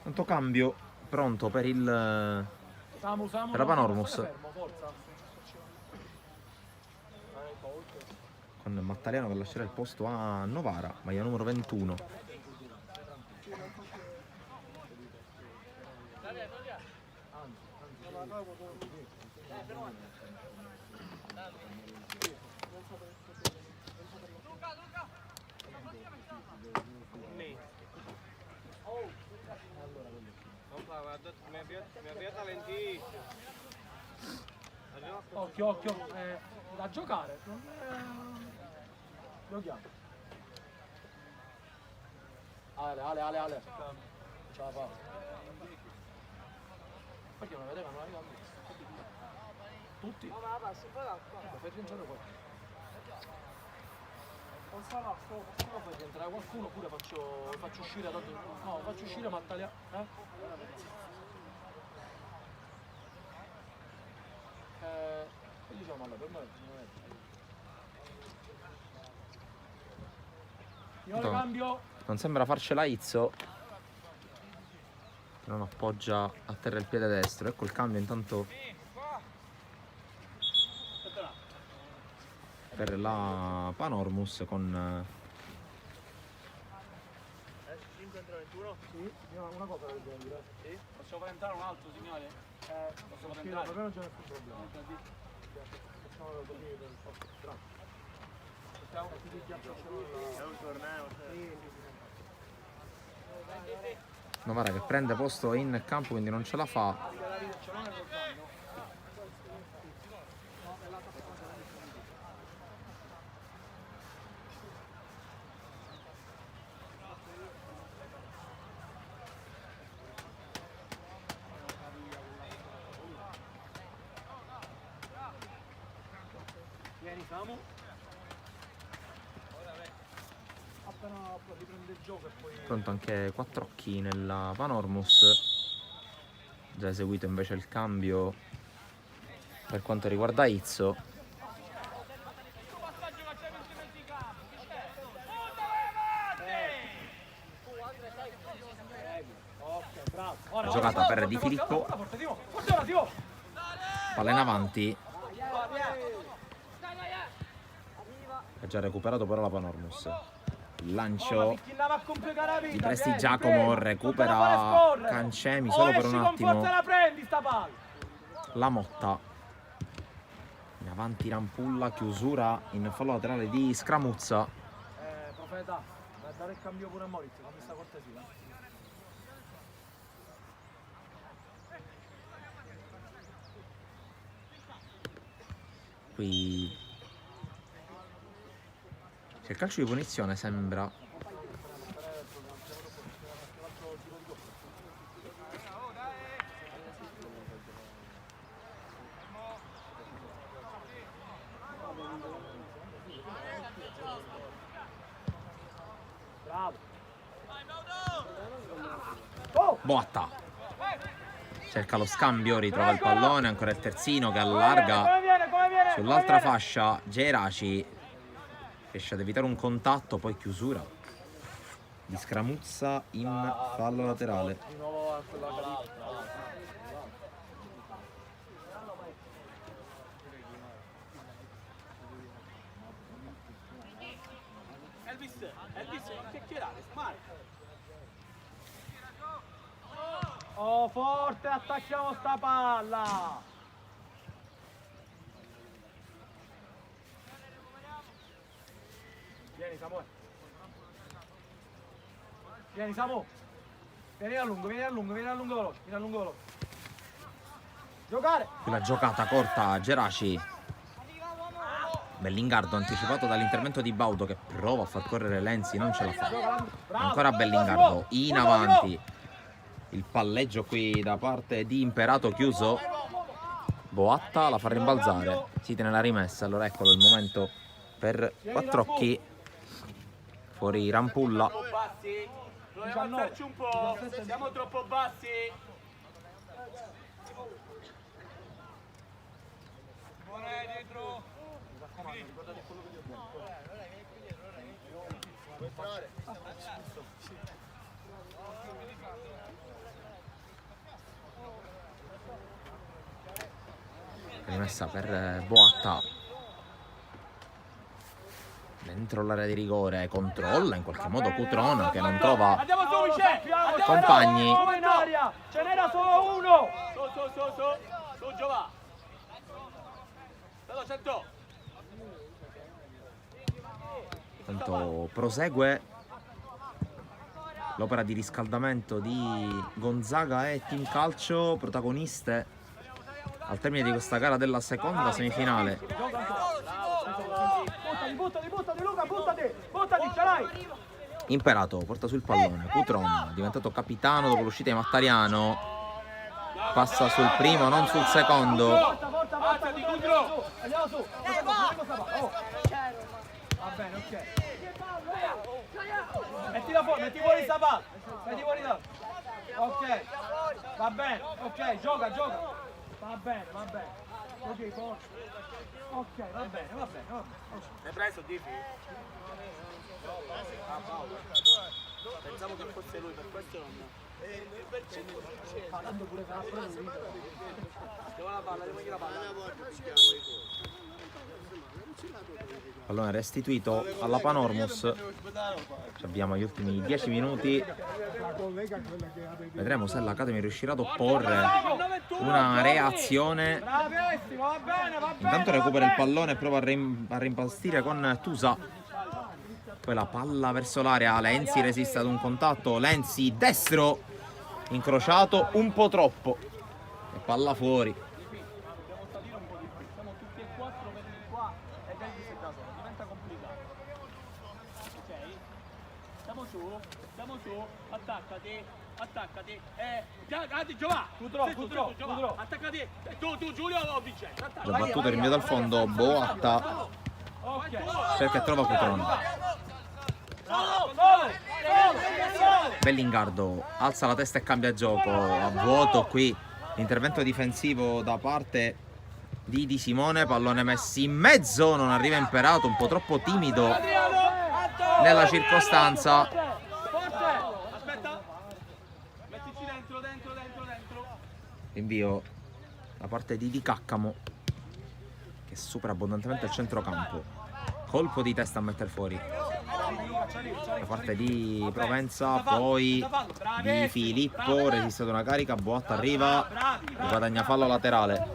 [SPEAKER 1] Tanto cambio pronto per il
[SPEAKER 2] Samu,
[SPEAKER 1] per la Panormus,
[SPEAKER 2] fermo, forza.
[SPEAKER 1] con Mattariano che lascerà il posto a Novara, maglia numero 21.
[SPEAKER 2] Occhio, da giocare. Giochiamo. Ale. Ce la fa. Perché non vedevano la gamma? Tutti? No, ma passi, poi fai rientrare qualcuno. Non sarà, fai rientrare qualcuno oppure faccio uscire tanto. No, faccio uscire Mattalia. Diciamo allora, per me io le cambio.
[SPEAKER 1] Non sembra farcela Izzo, che non appoggia a terra il piede destro. Ecco il cambio intanto per la Panormus con
[SPEAKER 5] 5 entra 21?
[SPEAKER 2] Sì, una cosa da dire.
[SPEAKER 4] Sì? Possiamo far entrare un altro, signore? Possiamo far
[SPEAKER 2] Sì,
[SPEAKER 4] entrare?
[SPEAKER 2] per me non c'è nessun problema. Facciamo la così del bravo. Facciamo così di ghiaccio.
[SPEAKER 5] È un torneo,
[SPEAKER 1] Novara che prende posto in campo, quindi non ce la fa.
[SPEAKER 2] Vieni Samu. Appena riprende il gioco e poi...
[SPEAKER 1] Pronto anche Quattrocchi nella Panormus. Già eseguito invece il cambio per quanto riguarda Izzo.
[SPEAKER 2] Ora,
[SPEAKER 1] Giocata per Di Filippo. Palla in avanti. Ha già recuperato però la Panormus. Il lancio di Presti Giacomo, recupera Cancemi solo per un attimo. La Motta. In avanti Rampulla, chiusura in fallo laterale di Scramuzza.
[SPEAKER 2] Profeta, vai a dare il cambio pure a Maurizio, fammi sta cortesia.
[SPEAKER 1] Qui c'è il calcio di punizione, sembra. Boatta. Cerca lo scambio, ritrova il pallone, ancora il terzino che allarga sull'altra fascia. Geraci riesce ad evitare un contatto, poi chiusura di Scramuzza in fallo laterale.
[SPEAKER 2] Di nuovo a quella caduta.
[SPEAKER 4] Elvis, non chiacchierare, smart.
[SPEAKER 2] Oh, forte, attacchiamo sta palla! Vieni Samuele. Vieni Samu. Vieni a lungo veloce, vieni a lungo veloce. Giocare!
[SPEAKER 1] La giocata corta a Geraci. Bellingardo anticipato dall'intervento di Baudo che prova a far correre Lenzi, non ce la fa. Ancora Bellingardo in avanti. Il palleggio qui da parte di Imperato chiuso. Boatta la fa rimbalzare, si tiene la rimessa. Allora eccolo il momento per Quattrocchi. Fuori Rampulla.
[SPEAKER 4] Bassi, proviamo a alzarci un po', siamo troppo bassi. Buona dietro.
[SPEAKER 1] Rimessa per Boatta. Dentro l'area di rigore, controlla in qualche modo Cutrone che non trova
[SPEAKER 2] Andiamo su, Michele!
[SPEAKER 1] compagni.
[SPEAKER 2] In aria! Ce n'era solo uno!
[SPEAKER 4] Su Giova. Bello, 100.
[SPEAKER 1] Tanto prosegue l'opera di riscaldamento di Gonzaga e Team Calcio, protagoniste al termine di questa gara della seconda semifinale.
[SPEAKER 2] Buttati Luca, buttati, ce l'hai!
[SPEAKER 1] Imperato porta sul pallone, Cutrone diventato capitano dopo l'uscita di Mattariano. passa sul primo, non sul secondo.
[SPEAKER 4] Alzati, Cudro.
[SPEAKER 2] Andiamo su. Va bene, ok. Metti fuori sta palla. Metti fuori da. Ok. Va bene, ok, gioca. Va bene. Ok, forza. Ok, va bene.
[SPEAKER 5] Hai preso, Difi? Pensavo che fosse lui, per questo non... Devo la palla, devo la palla.
[SPEAKER 1] Pallone restituito alla Panormus. Ci abbiamo gli ultimi 10 minuti.
[SPEAKER 3] La collega è quella che aveva
[SPEAKER 1] Vedremo se l'Academy riuscirà ad opporre una reazione.
[SPEAKER 2] Bravissimo, va bene.
[SPEAKER 1] Intanto recupera il pallone e prova a rimpastire con Tusa. Poi la palla verso l'area. Lenzi resiste ad un contatto. Lenzi destro incrociato un po' troppo. E palla fuori.
[SPEAKER 4] Dobbiamo salire un po' di più. Siamo tutti e 4 per di qua e Davis è da solo. Diventa complicato. Ok? Stiamo su. Attaccati. Giovanni. Attaccati. Tu Giulio o Vincenzo?
[SPEAKER 1] Già battuto il rinvio dal fondo. Boatta cerca e trova Cutrone. Bellingardo alza la testa e cambia gioco. A vuoto qui l'intervento difensivo da parte di Di Simone. Pallone messo in mezzo, non arriva Imperato, un po' troppo timido nella circostanza.
[SPEAKER 4] Aspetta. Mettici dentro.
[SPEAKER 1] Rinvio da parte di Di Caccamo che supera abbondantemente il centrocampo. Colpo di testa a mettere fuori da parte di Provenza, poi di Filippo, resiste ad una carica, Boatta arriva, guadagna fallo laterale.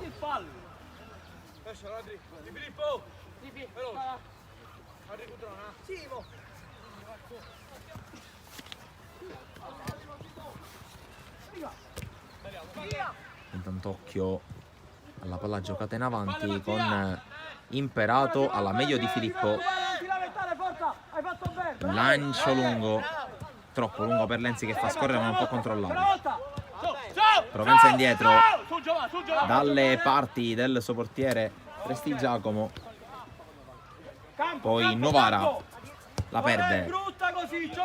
[SPEAKER 1] Intanto occhio alla palla giocata in avanti con Imperato alla meglio di Filippo. Lancio lungo, troppo lungo per Lenzi che fa scorrere ma non può controllare. Provenza indietro dalle parti del suo portiere Prestigiacomo. Poi Novara la perde.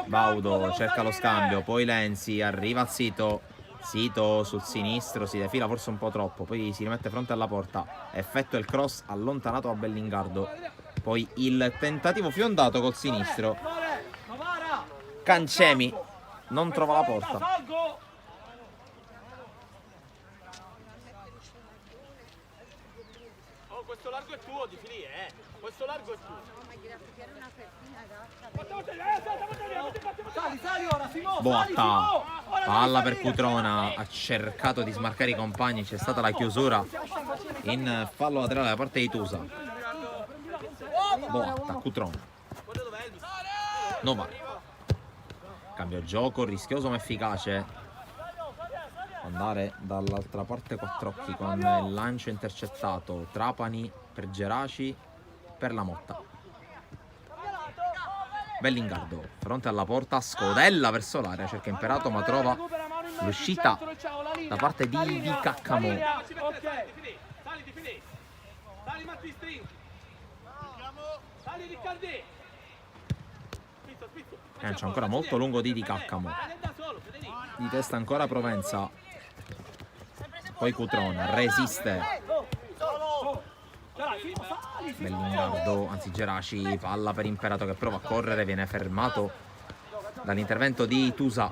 [SPEAKER 1] Baudo cerca lo scambio, poi Lenzi arriva al Sito. Sito sul sinistro si defila forse un po' troppo, poi si rimette fronte alla porta, effettua il cross allontanato a Bellingardo, poi il tentativo fiondato col sinistro. Cancemi non trova la porta.
[SPEAKER 5] Oh, questo largo è tuo, Di Fili, questo largo è tuo.
[SPEAKER 2] Sali ora, Simone.
[SPEAKER 1] Boatta, palla per Cutrona, ha cercato di smarcare i compagni, c'è stata la chiusura in fallo laterale da parte di Tusa. Boatta, Cutrona, Novara, cambio gioco, rischioso ma efficace. Andare dall'altra parte Quattrocchi con il lancio intercettato. Trapani per Geraci, per la Motta. Bellingardo fronte alla porta, scodella verso l'area, cerca Imperato ma trova l'uscita da parte di Caccamo.
[SPEAKER 4] Sali Di Fili. Sali Matti String. Sali Riccardi.
[SPEAKER 1] C'è ancora molto lungo di Caccamo. Di testa ancora Provenza. Poi Cutrona resiste. Bellingardo, anzi Geraci, palla per Imperato che prova a correre, viene fermato dall'intervento di Tusa.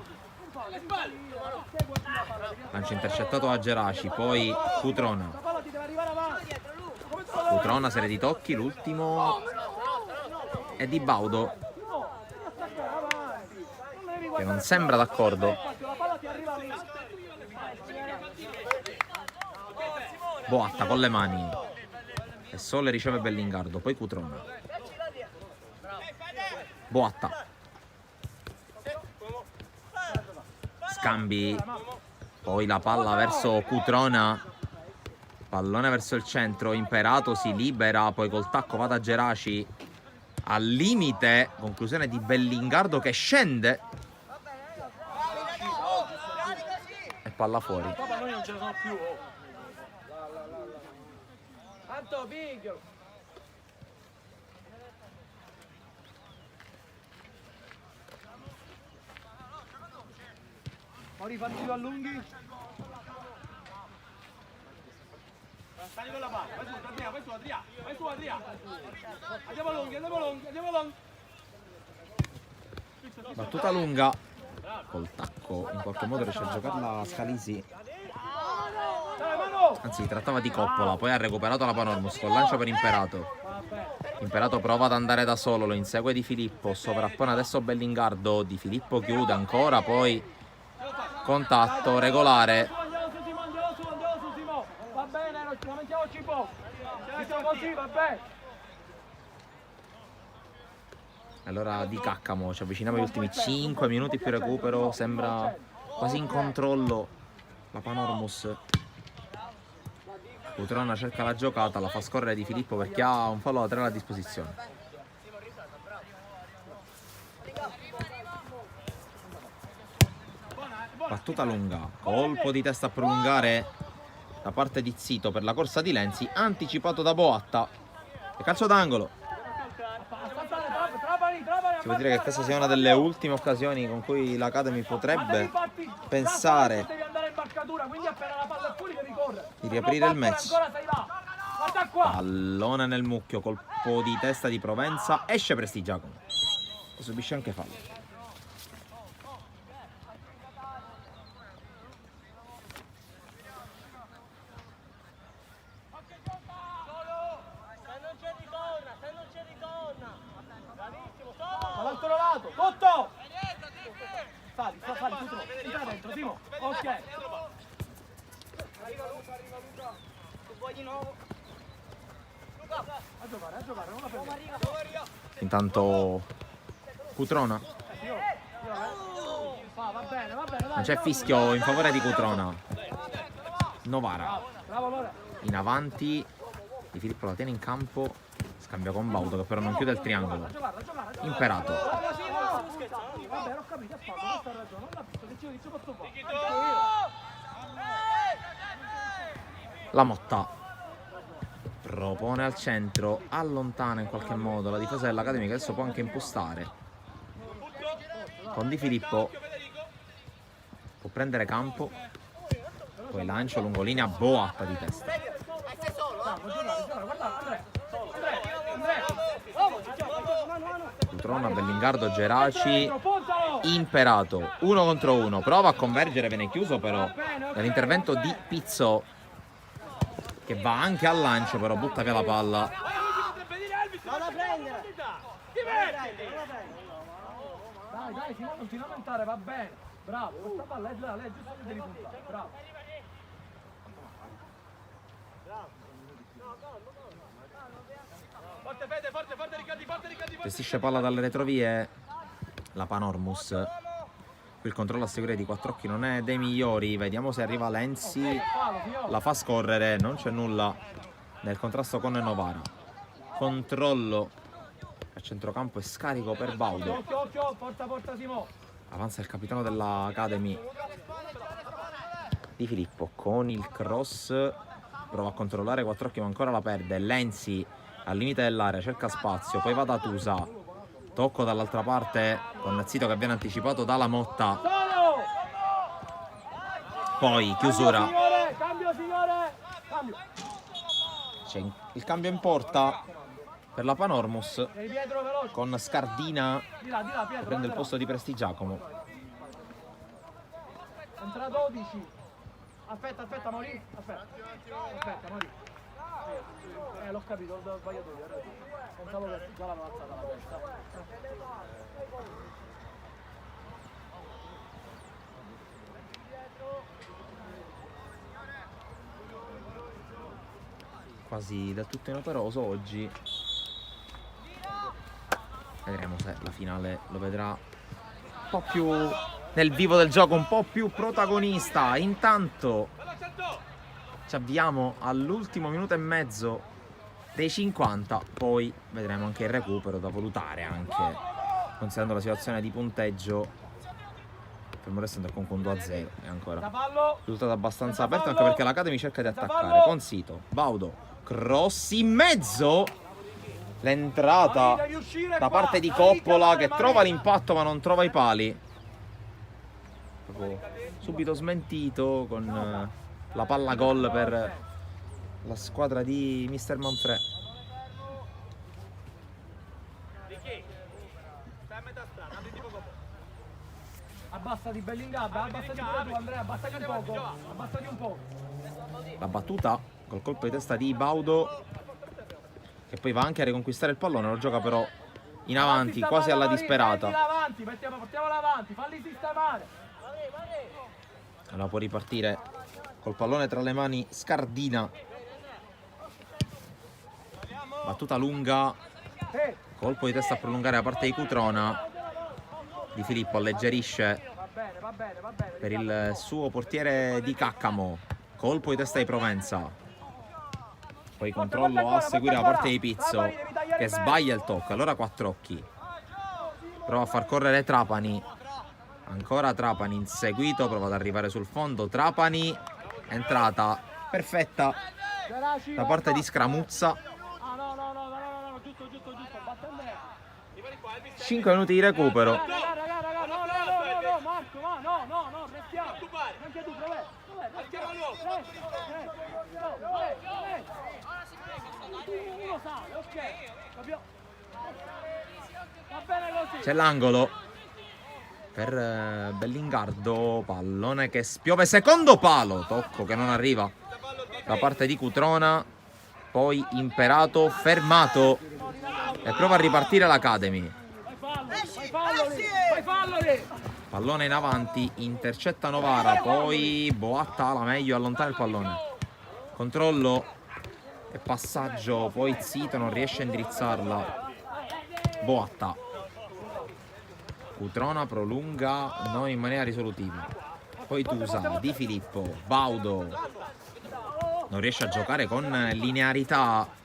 [SPEAKER 1] Lancio intercettato a Geraci, poi Cutrona. Cutrona, serie di tocchi, l'ultimo è di Baudo che non sembra d'accordo. Boatta con le mani e Sole riceve Bellingardo, poi Cutrona. Boatta, scambi, poi la palla verso Cutrona, pallone verso il centro, Imperato si libera, poi col tacco va da Geraci al limite, conclusione di Bellingardo che scende e palla fuori.
[SPEAKER 2] no più. Oh. Tanto piglialo. Mori, fatti più allunghi.
[SPEAKER 4] Stai con la palla, vai su Adrià, vai su Adrià, vai su Adrià. Andiamo lunghi, andiamo lunghi, andiamo lunghi.
[SPEAKER 1] Battuta lunga. Col tacco in qualche modo riesce a giocarla Scalisi. Anzi, si trattava di coppola, poi ha recuperato la Panormus con lancio per Imperato. Imperato prova ad andare da solo, lo insegue Di Filippo, sovrappone adesso Bellingardo, Di Filippo chiude ancora, poi contatto regolare.
[SPEAKER 2] Andiamo su, Simo. Va bene, non lamentiamoci poco. Siamo così, va bene.
[SPEAKER 1] Allora Di Caccamo, ci avviciniamo agli ultimi 5 minuti più recupero, sembra quasi in controllo la Panormus. Cutrona cerca la giocata, la fa scorrere Di Filippo perché ha un fallo da 3 a disposizione. Battuta lunga, colpo di testa a prolungare da parte di Zito per la corsa di Lenzi, anticipato da Boatta e calcio d'angolo. Si può dire che questa sia una delle ultime occasioni con cui l'Academy potrebbe pensare di riaprire il match. Pallone nel mucchio, colpo di testa di Provenza, esce Prestigiacomo e subisce anche fallo.
[SPEAKER 2] Dall'altro lato, Cotto! Fali, tutto, entra dentro, Simo, ok. Arriva Luca. Tu vuoi di nuovo? Luca! A giocare, non la fermi.
[SPEAKER 1] Intanto Cutrona.
[SPEAKER 2] Va bene, dai.
[SPEAKER 1] Non c'è fischio in favore di Cutrona. Novara.
[SPEAKER 2] Bravo, Lore.
[SPEAKER 1] In avanti, Di Filippo la tiene in campo, scambia con Baudo che però non chiude il triangolo. Imperato.
[SPEAKER 2] Vabbè, ho capito, ha fatto, questa ragione, non l'ha visto, che ci posso fare.
[SPEAKER 1] La Motta propone al centro, allontana in qualche modo la difesa dell'Academy che adesso può anche impostare. Con Di Filippo può prendere campo, poi lancio lungolinea, Boatta di testa. Cutrona, Bellingardo, Geraci, Imperato, 1 contro 1, prova a convergere, viene chiuso però dall'intervento di Pizzo che va anche al lancio, però butta via la palla.
[SPEAKER 2] Dai, Simone, non ti lamentare, va bene. Bravo, questa palla è là, lei giusto che devi puntare, bravo.
[SPEAKER 4] Forte Fede, forte Riccardi.
[SPEAKER 1] Gestisce palla dalle retrovie la Panormus. Qui il controllo a seguire di Quattrocchi non è dei migliori. Vediamo se arriva Lenzi, la fa scorrere, non c'è nulla nel contrasto con Novara. Controllo a centrocampo e scarico per Baudo.
[SPEAKER 2] Occhio, porta Simo.
[SPEAKER 1] Avanza il capitano dell'Academy Di Filippo con il cross, prova a controllare Quattrocchi ma ancora la perde. Lenzi al limite dell'area, cerca spazio, poi va da Tusa, tocco dall'altra parte con Zito che viene anticipato dalla Motta, poi chiusura.
[SPEAKER 2] Cambio signore.
[SPEAKER 1] C'è il cambio in porta per la Panormus
[SPEAKER 2] Pietro, veloce.
[SPEAKER 1] con Scardina
[SPEAKER 2] Di là,
[SPEAKER 1] che
[SPEAKER 2] Pietro.
[SPEAKER 1] prende il posto di Prestigiacomo.
[SPEAKER 2] Entra 12. Aspetta, Mori. Aspetta, Mori. L'ho capito, ho sbagliato io. Pensavo che già l'aveva alzata la testa.
[SPEAKER 1] Quasi del tutto inoperoso oggi. Vedremo se la finale lo vedrà un po' più nel vivo del gioco, un po' più protagonista. Intanto ci avviamo all'ultimo minuto e mezzo dei 50, poi vedremo anche il recupero da valutare, anche considerando la situazione di punteggio fermo restando con 2-0 e
[SPEAKER 2] Da
[SPEAKER 1] ancora
[SPEAKER 2] fallo.
[SPEAKER 1] risultato abbastanza aperto, anche perché l'Academy cerca di attaccare. Consito, Baudo, cross in mezzo, l'entrata
[SPEAKER 2] Devi uscire
[SPEAKER 1] da
[SPEAKER 2] qua.
[SPEAKER 1] parte di
[SPEAKER 2] Dai,
[SPEAKER 1] Coppola
[SPEAKER 2] Cavale,
[SPEAKER 1] che
[SPEAKER 2] Mane.
[SPEAKER 1] trova l'impatto ma non trova i pali. Proprio subito smentito con la palla gol per la squadra di Mister Manfred.
[SPEAKER 2] Abbassati Bellingham, abbassati pure tu Andrea, abbassati un poco. Abbassati un po'.
[SPEAKER 1] La battuta col colpo di testa di Baudo, che poi va anche a riconquistare il pallone, lo gioca però in avanti, quasi alla disperata.
[SPEAKER 2] Avanti, portiamola avanti, falli sistemare.
[SPEAKER 1] Allora può ripartire col pallone tra le mani Scardina. Battuta lunga, colpo di testa a prolungare da parte di Cutrona. Di Filippo alleggerisce
[SPEAKER 2] Va bene.
[SPEAKER 1] per il suo portiere Di Caccamo. Colpo di testa di Provenza. Poi controllo a seguire da parte di Pizzo, che sbaglia il tocco. Allora Quattrocchi prova a far correre Trapani. Ancora Trapani inseguito, prova ad arrivare sul fondo. Trapani, entrata perfetta da parte di Scramuzza.
[SPEAKER 2] No, giusto, batte Andrea.
[SPEAKER 1] 5 minuti di recupero.
[SPEAKER 2] Raga, no, Marco, no, restiamo. Anche tu, dov'è? Uno sale, ok. Capito? Va bene così.
[SPEAKER 1] C'è l'angolo per Bellingardo, pallone che spiove, secondo palo, tocco che non arriva da parte di Cutrona, poi Imperato fermato e prova a ripartire l'Academy.
[SPEAKER 2] Vai fallo lì.
[SPEAKER 1] Pallone in avanti, intercetta Novara, poi Boatta la meglio, allontana il pallone. Controllo e passaggio, poi Zito non riesce a indirizzarla. Boatta. Cutrona prolunga, non in maniera risolutiva. Poi Tusa, Di Filippo, Baudo. Non riesce a giocare con linearità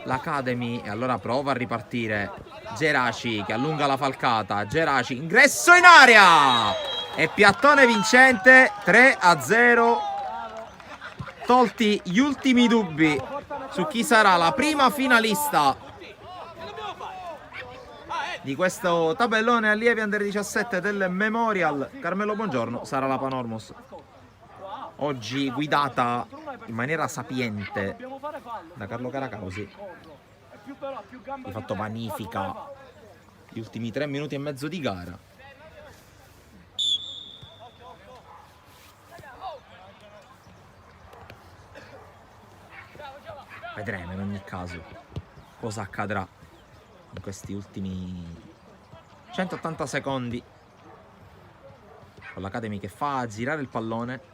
[SPEAKER 1] l'Academy e allora prova a ripartire Geraci che allunga la falcata. Geraci, ingresso in area e piattone vincente, 3-0. Tolti gli ultimi dubbi su chi sarà la prima finalista di questo tabellone allievi under 17 del Memorial Carmelo Bongiorno, sarà la Panormos, oggi guidata in maniera sapiente da Carlo Caracausi. Di fatto vanifica gli ultimi 3 minuti e mezzo di gara. Vedremo in ogni caso cosa accadrà in questi ultimi 180 secondi, con l'Academy che fa girare il pallone.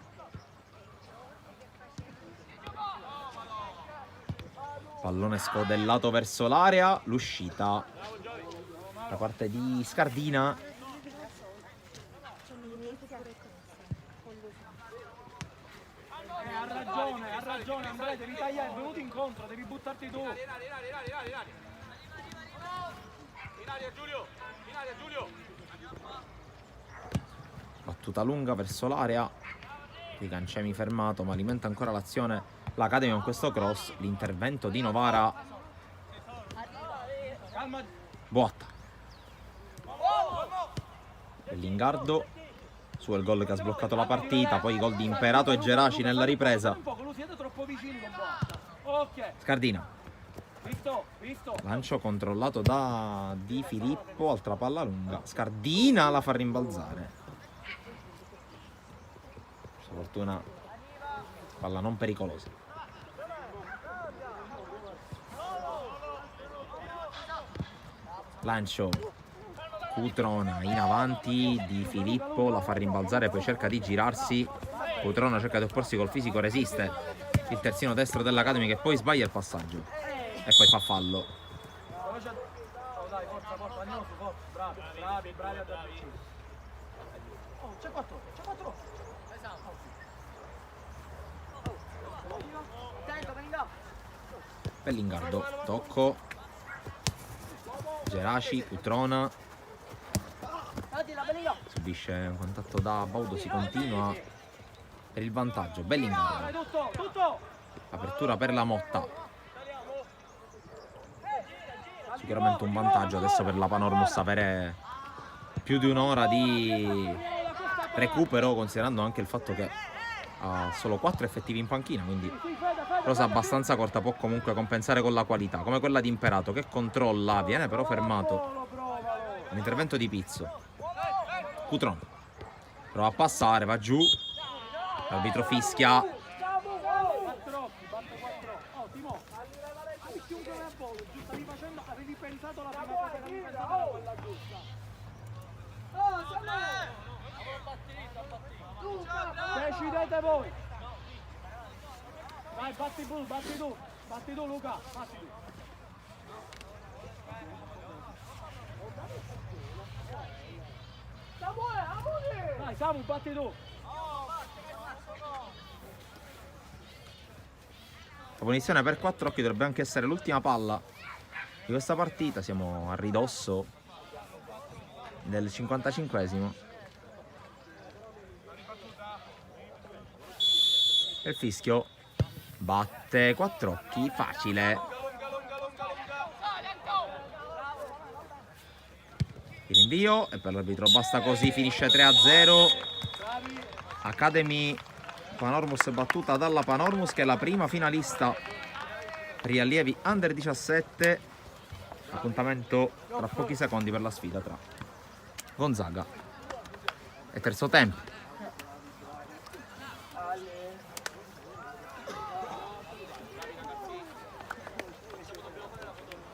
[SPEAKER 1] Pallone scodellato verso l'area, l'uscita da parte di Scardina.
[SPEAKER 2] Ha ragione Andrea, devi tagliare, è venuto incontro, devi buttarti tu.
[SPEAKER 1] Battuta lunga verso l'area, qui Cancemi fermato ma alimenta ancora l'azione l'Academy con questo cross. L'intervento di Novara. Boatta. Bellingardo su il gol che ha sbloccato la partita, poi gol di Imperato e Geraci nella ripresa. Scardina.
[SPEAKER 2] Visto.
[SPEAKER 1] Lancio controllato da Di Filippo, altra palla lunga. Scardina la fa rimbalzare. Per fortuna palla non pericolosa. Lancio Cutrona in avanti, Di Filippo la fa rimbalzare, poi cerca di girarsi. Cutrona cerca di opporsi col fisico, resiste il terzino destro dell'Academy che poi sbaglia il passaggio e poi fa fallo.
[SPEAKER 2] Dai, forza, bravi a darci. Oh, c'è 4.
[SPEAKER 1] Bellingardo, tocco. Geraci, Cutrona. Subisce un contatto da Baudo, si continua per il vantaggio. Bellingham,
[SPEAKER 2] Tutto!
[SPEAKER 1] apertura per la Motta. Sicuramente un vantaggio adesso per la Panormus avere più di un'ora di recupero, considerando anche il fatto che ha solo 4 effettivi in panchina, quindi rosa abbastanza corta, può comunque compensare con la qualità, come quella di Imperato che controlla, viene però fermato. Un intervento di Pizzo. Cutron prova a passare, va giù, l'arbitro fischia.
[SPEAKER 2] Ottimo. Chiunque va a volo, stavi facendo, avevi pensato la prima cosa che avevi pensato era quella giusta. Decidete voi. Vai, batti tu Luca, batti tu. Vai Samu, batti tu.
[SPEAKER 1] La punizione per 4 occhi dovrebbe anche essere l'ultima palla di questa partita. Siamo a ridosso del 55esimo. Il fischio batte 4 occhi, facile. Il rinvio e per l'arbitro basta così, finisce 3-0. Academy Panormus è battuta dalla Panormus, che è la prima finalista per gli allievi under 17. Appuntamento tra pochi secondi per la sfida tra Gonzaga e Terzo Tempo.